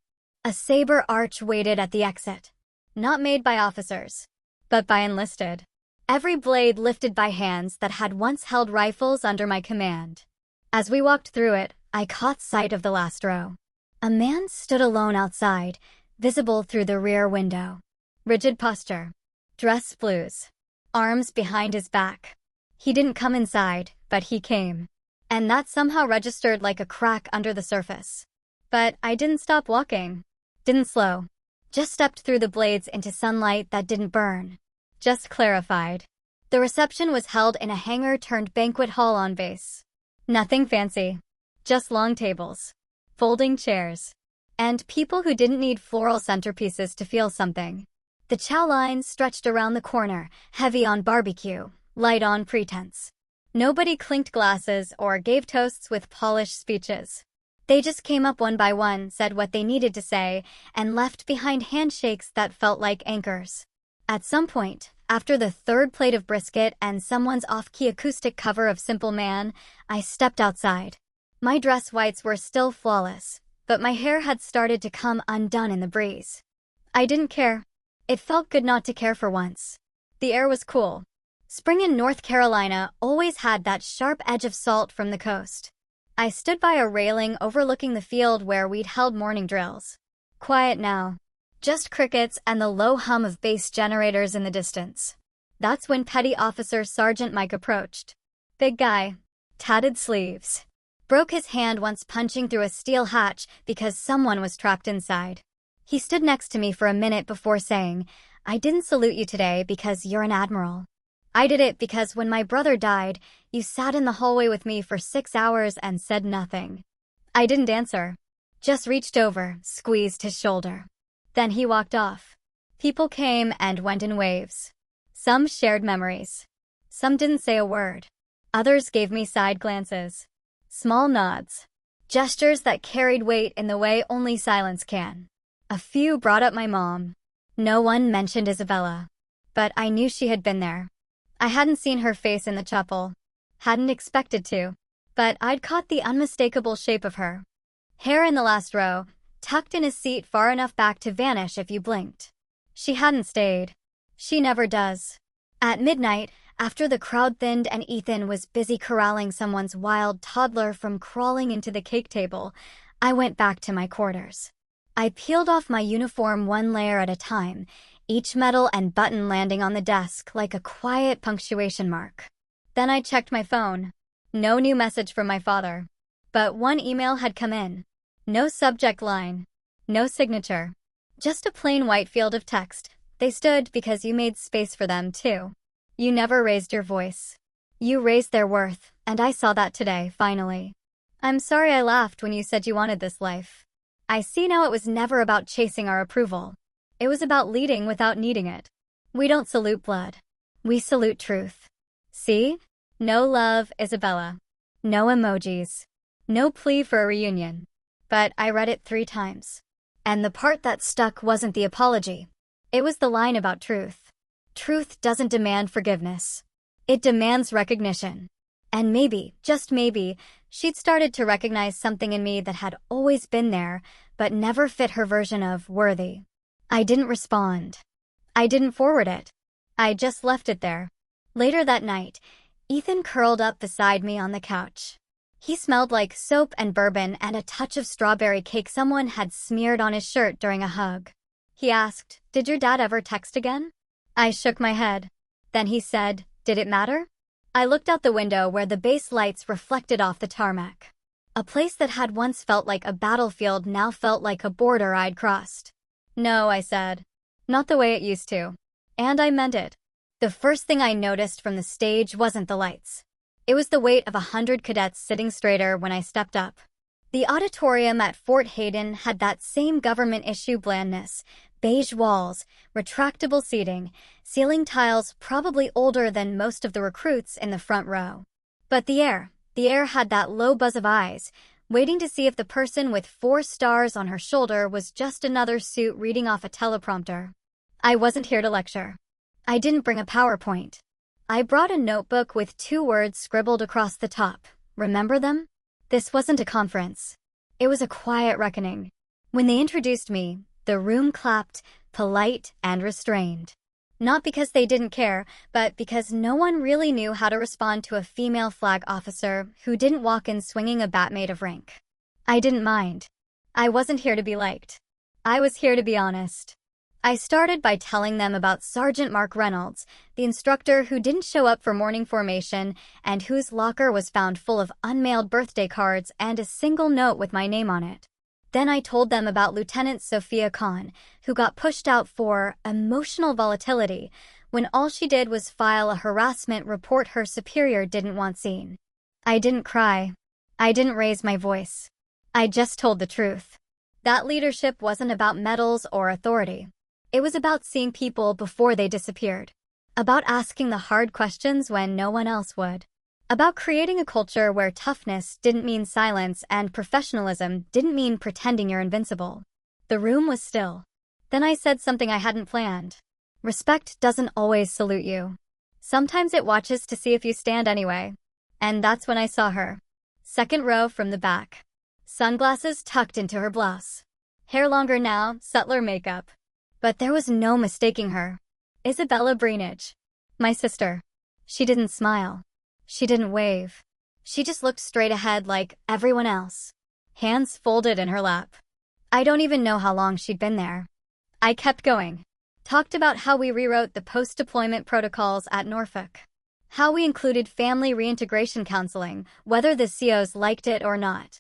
A saber arch waited at the exit. Not made by officers, but by enlisted. Every blade lifted by hands that had once held rifles under my command. As we walked through it, I caught sight of the last row. A man stood alone outside, visible through the rear window. Rigid posture. Dress blues. Arms behind his back. He didn't come inside, but he came. And that somehow registered like a crack under the surface. But I didn't stop walking. Didn't slow. Just stepped through the blades into sunlight that didn't burn. Just clarified. The reception was held in a hangar-turned-banquet hall on base. Nothing fancy. Just long tables. Folding chairs. And people who didn't need floral centerpieces to feel something. The chow line stretched around the corner, heavy on barbecue, light on pretense. Nobody clinked glasses or gave toasts with polished speeches. They just came up one by one, said what they needed to say, and left behind handshakes that felt like anchors. At some point, after the third plate of brisket and someone's off-key acoustic cover of Simple Man, I stepped outside. My dress whites were still flawless, but my hair had started to come undone in the breeze. I didn't care. It felt good not to care for once. The air was cool. Spring in North Carolina always had that sharp edge of salt from the coast. I stood by a railing overlooking the field where we'd held morning drills. Quiet now. Just crickets and the low hum of base generators in the distance. That's when Petty Officer Sergeant Mike approached. Big guy. Tatted sleeves. Broke his hand once punching through a steel hatch because someone was trapped inside. He stood next to me for a minute before saying, I didn't salute you today because you're an admiral. I did it because when my brother died, you sat in the hallway with me for 6 hours and said nothing. I didn't answer. Just reached over, squeezed his shoulder. Then he walked off. People came and went in waves. Some shared memories. Some didn't say a word. Others gave me side glances. Small nods. Gestures that carried weight in the way only silence can. A few brought up my mom. No one mentioned Isabella. But I knew she had been there. I hadn't seen her face in the chapel. Hadn't expected to. But I'd caught the unmistakable shape of her. Hair in the last row, tucked in a seat far enough back to vanish if you blinked. She hadn't stayed. She never does. At midnight, after the crowd thinned and Ethan was busy corralling someone's wild toddler from crawling into the cake table, I went back to my quarters. I peeled off my uniform one layer at a time, each medal and button landing on the desk like a quiet punctuation mark. Then I checked my phone. No new message from my father. But one email had come in. No subject line. No signature. Just a plain white field of text. They stood because you made space for them, too. You never raised your voice. You raised their worth, and I saw that today, finally. I'm sorry I laughed when you said you wanted this life. I see now it was never about chasing our approval. It was about leading without needing it. We don't salute blood. We salute truth. See? No love, Isabella. No emojis. No plea for a reunion. But I read it 3 times. And the part that stuck wasn't the apology. It was the line about truth. Truth doesn't demand forgiveness. It demands recognition. And maybe, just maybe, she'd started to recognize something in me that had always been there, but never fit her version of worthy. I didn't respond. I didn't forward it. I just left it there. Later that night, Ethan curled up beside me on the couch. He smelled like soap and bourbon and a touch of strawberry cake someone had smeared on his shirt during a hug. He asked, "Did your dad ever text again?" I shook my head. Then he said, "Did it matter?" I looked out the window where the base lights reflected off the tarmac. A place that had once felt like a battlefield now felt like a border I'd crossed. "No," I said. "Not the way it used to." And I meant it. The first thing I noticed from the stage wasn't the lights. It was the weight of 100 cadets sitting straighter when I stepped up. The auditorium at Fort Hayden had that same government-issue blandness, beige walls, retractable seating, ceiling tiles probably older than most of the recruits in the front row. But the air had that low buzz of eyes, waiting to see if the person with 4 stars on her shoulder was just another suit reading off a teleprompter. I wasn't here to lecture. I didn't bring a PowerPoint. I brought a notebook with 2 words scribbled across the top. Remember them? This wasn't a conference. It was a quiet reckoning. When they introduced me, the room clapped, polite and restrained. Not because they didn't care, but because no one really knew how to respond to a female flag officer who didn't walk in swinging a bat made of rank. I didn't mind. I wasn't here to be liked. I was here to be honest. I started by telling them about Sergeant Mark Reynolds, the instructor who didn't show up for morning formation and whose locker was found full of unmailed birthday cards and a single note with my name on it. Then I told them about Lieutenant Sophia Khan, who got pushed out for emotional volatility when all she did was file a harassment report her superior didn't want seen. I didn't cry. I didn't raise my voice. I just told the truth. That leadership wasn't about medals or authority. It was about seeing people before they disappeared. About asking the hard questions when no one else would. About creating a culture where toughness didn't mean silence and professionalism didn't mean pretending you're invincible. The room was still. Then I said something I hadn't planned. Respect doesn't always salute you. Sometimes it watches to see if you stand anyway. And that's when I saw her. Second row from the back. Sunglasses tucked into her blouse. Hair longer now, subtler makeup. But there was no mistaking her. Isabella Breenage. My sister. She didn't smile. She didn't wave. She just looked straight ahead like everyone else. Hands folded in her lap. I don't even know how long she'd been there. I kept going. Talked about how we rewrote the post-deployment protocols at Norfolk. How we included family reintegration counseling, whether the COs liked it or not.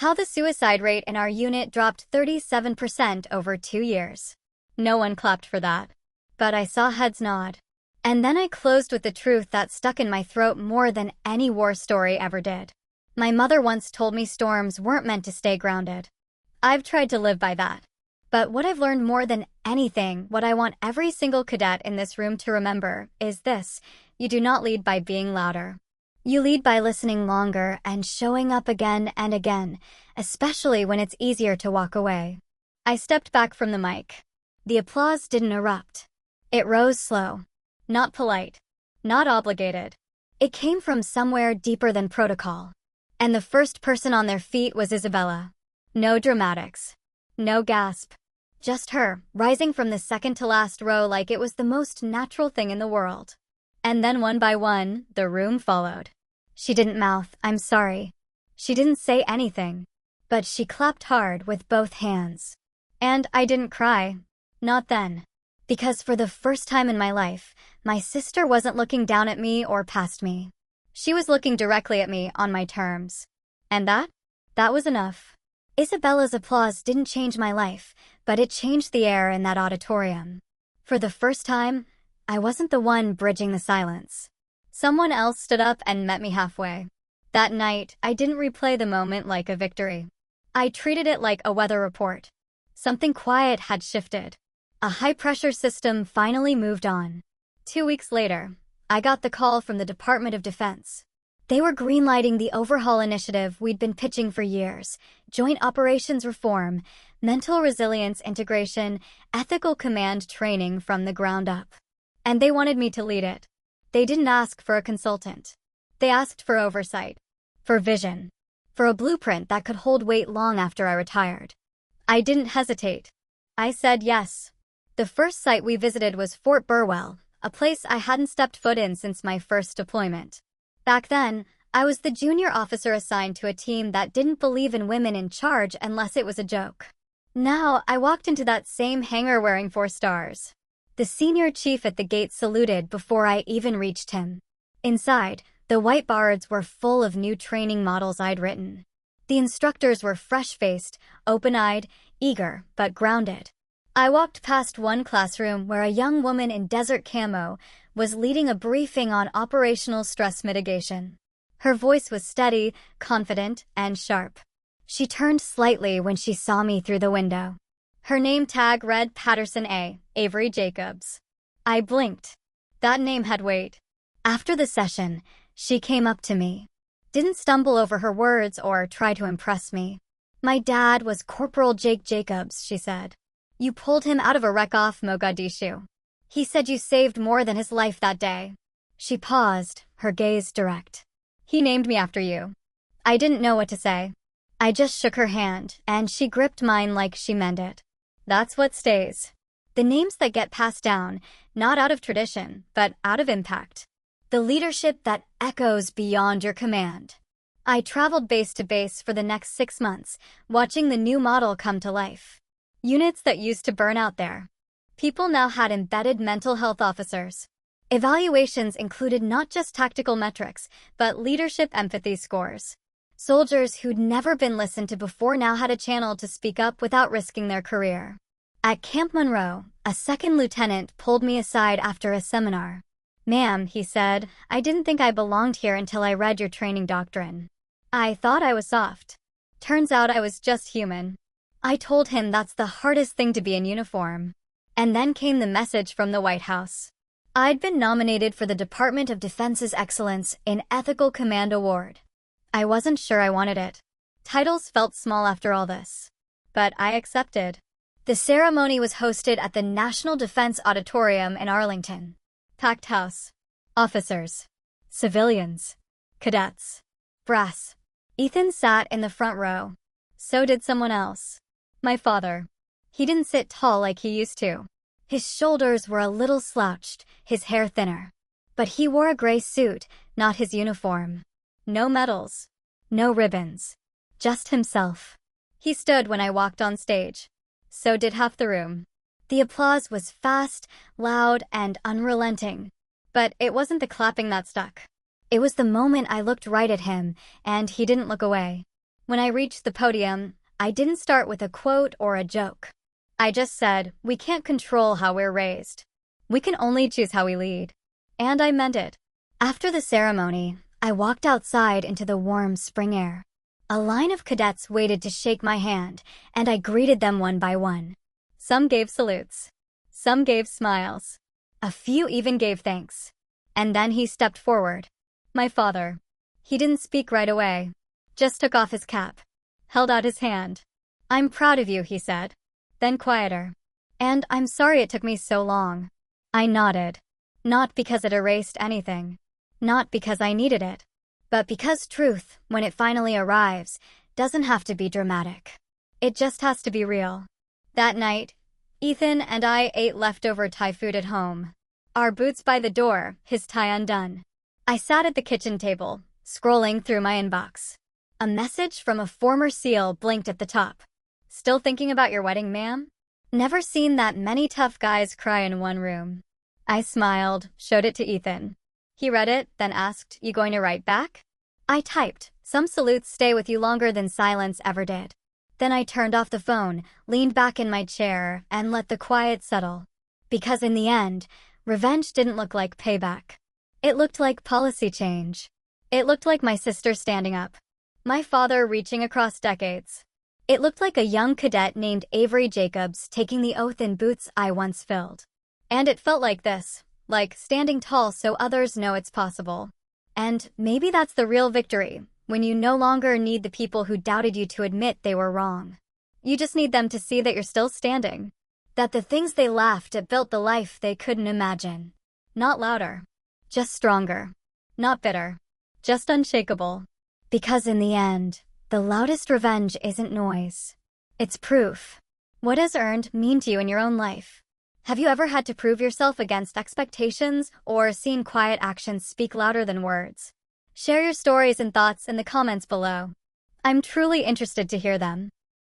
How the suicide rate in our unit dropped 37% over 2 years. No one clapped for that. But I saw heads nod. And then I closed with the truth that stuck in my throat more than any war story ever did. My mother once told me storms weren't meant to stay grounded. I've tried to live by that. But what I've learned more than anything, what I want every single cadet in this room to remember, is this: you do not lead by being louder. You lead by listening longer and showing up again and again, especially when it's easier to walk away. I stepped back from the mic. The applause didn't erupt. It rose slow. Not polite. Not obligated. It came from somewhere deeper than protocol. And the first person on their feet was Isabella. No dramatics. No gasp. Just her, rising from the second to last row like it was the most natural thing in the world. And then one by one, the room followed. She didn't mouth, "I'm sorry." She didn't say anything. But she clapped hard with both hands. And I didn't cry. Not then. Because for the first time in my life, my sister wasn't looking down at me or past me. She was looking directly at me on my terms. And that was enough. Isabella's applause didn't change my life, but it changed the air in that auditorium. For the first time, I wasn't the one bridging the silence. Someone else stood up and met me halfway. That night, I didn't replay the moment like a victory. I treated it like a weather report. Something quiet had shifted. A high-pressure system finally moved on. 2 weeks later, I got the call from the Department of Defense. They were greenlighting the overhaul initiative we'd been pitching for years: joint operations reform, mental resilience integration, ethical command training from the ground up. And they wanted me to lead it. They didn't ask for a consultant. They asked for oversight, for vision, for a blueprint that could hold weight long after I retired. I didn't hesitate. I said yes. The first site we visited was Fort Burwell, a place I hadn't stepped foot in since my first deployment. Back then, I was the junior officer assigned to a team that didn't believe in women in charge unless it was a joke. Now, I walked into that same hangar wearing 4 stars. The senior chief at the gate saluted before I even reached him. Inside, the whiteboards were full of new training models I'd written. The instructors were fresh-faced, open-eyed, eager, but grounded. I walked past one classroom where a young woman in desert camo was leading a briefing on operational stress mitigation. Her voice was steady, confident, and sharp. She turned slightly when she saw me through the window. Her name tag read Patterson A. Avery Jacobs. I blinked. That name had weight. After the session, she came up to me. Didn't stumble over her words or try to impress me. My dad was Corporal Jake Jacobs, she said. You pulled him out of a wreck off Mogadishu. He said you saved more than his life that day. She paused, her gaze direct. He named me after you. I didn't know what to say. I just shook her hand, and she gripped mine like she meant it. That's what stays. The names that get passed down, not out of tradition, but out of impact. The leadership that echoes beyond your command. I traveled base to base for the next 6 months, watching the new model come to life. Units that used to burn out there. People now had embedded mental health officers. Evaluations included not just tactical metrics, but leadership empathy scores. Soldiers who'd never been listened to before now had a channel to speak up without risking their career. At Camp Monroe, a second lieutenant pulled me aside after a seminar. Ma'am, he said, I didn't think I belonged here until I read your training doctrine. I thought I was soft. Turns out I was just human. I told him that's the hardest thing to be in uniform. And then came the message from the White House. I'd been nominated for the Department of Defense's Excellence in Ethical Command Award. I wasn't sure I wanted it. Titles felt small after all this. But I accepted. The ceremony was hosted at the National Defense Auditorium in Arlington. Packed house. Officers. Civilians. Cadets. Brass. Ethan sat in the front row. So did someone else. My father. He didn't sit tall like he used to. His shoulders were a little slouched, his hair thinner. But he wore a gray suit, not his uniform. No medals. No ribbons. Just himself. He stood when I walked on stage. So did half the room. The applause was fast, loud, and unrelenting. But it wasn't the clapping that stuck. It was the moment I looked right at him, and he didn't look away. When I reached the podium, I didn't start with a quote or a joke. I just said, we can't control how we're raised. We can only choose how we lead. And I meant it. After the ceremony, I walked outside into the warm spring air. A line of cadets waited to shake my hand, and I greeted them one by one. Some gave salutes. Some gave smiles. A few even gave thanks. And then he stepped forward. My father. He didn't speak right away. Just took off his cap. Held out his hand. I'm proud of you, he said. Then quieter. And I'm sorry it took me so long. I nodded. Not because it erased anything. Not because I needed it. But because truth, when it finally arrives, doesn't have to be dramatic. It just has to be real. That night, Ethan and I ate leftover Thai food at home. Our boots by the door, his tie undone. I sat at the kitchen table, scrolling through my inbox. A message from a former SEAL blinked at the top. Still thinking about your wedding, ma'am? Never seen that many tough guys cry in one room. I smiled, showed it to Ethan. He read it, then asked, you going to write back? I typed, some salutes stay with you longer than silence ever did. Then I turned off the phone, leaned back in my chair, and let the quiet settle. Because in the end, revenge didn't look like payback. It looked like policy change. It looked like my sister standing up. My father reaching across decades. It looked like a young cadet named Avery Jacobs taking the oath in boots I once filled. And it felt like this, like standing tall so others know it's possible. And maybe that's the real victory, when you no longer need the people who doubted you to admit they were wrong. You just need them to see that you're still standing. That the things they laughed at built the life they couldn't imagine. Not louder. Just stronger. Not bitter. Just unshakable. Because in the end, the loudest revenge isn't noise. It's proof. What does earned mean to you in your own life? Have you ever had to prove yourself against expectations or seen quiet actions speak louder than words? Share your stories and thoughts in the comments below. I'm truly interested to hear them.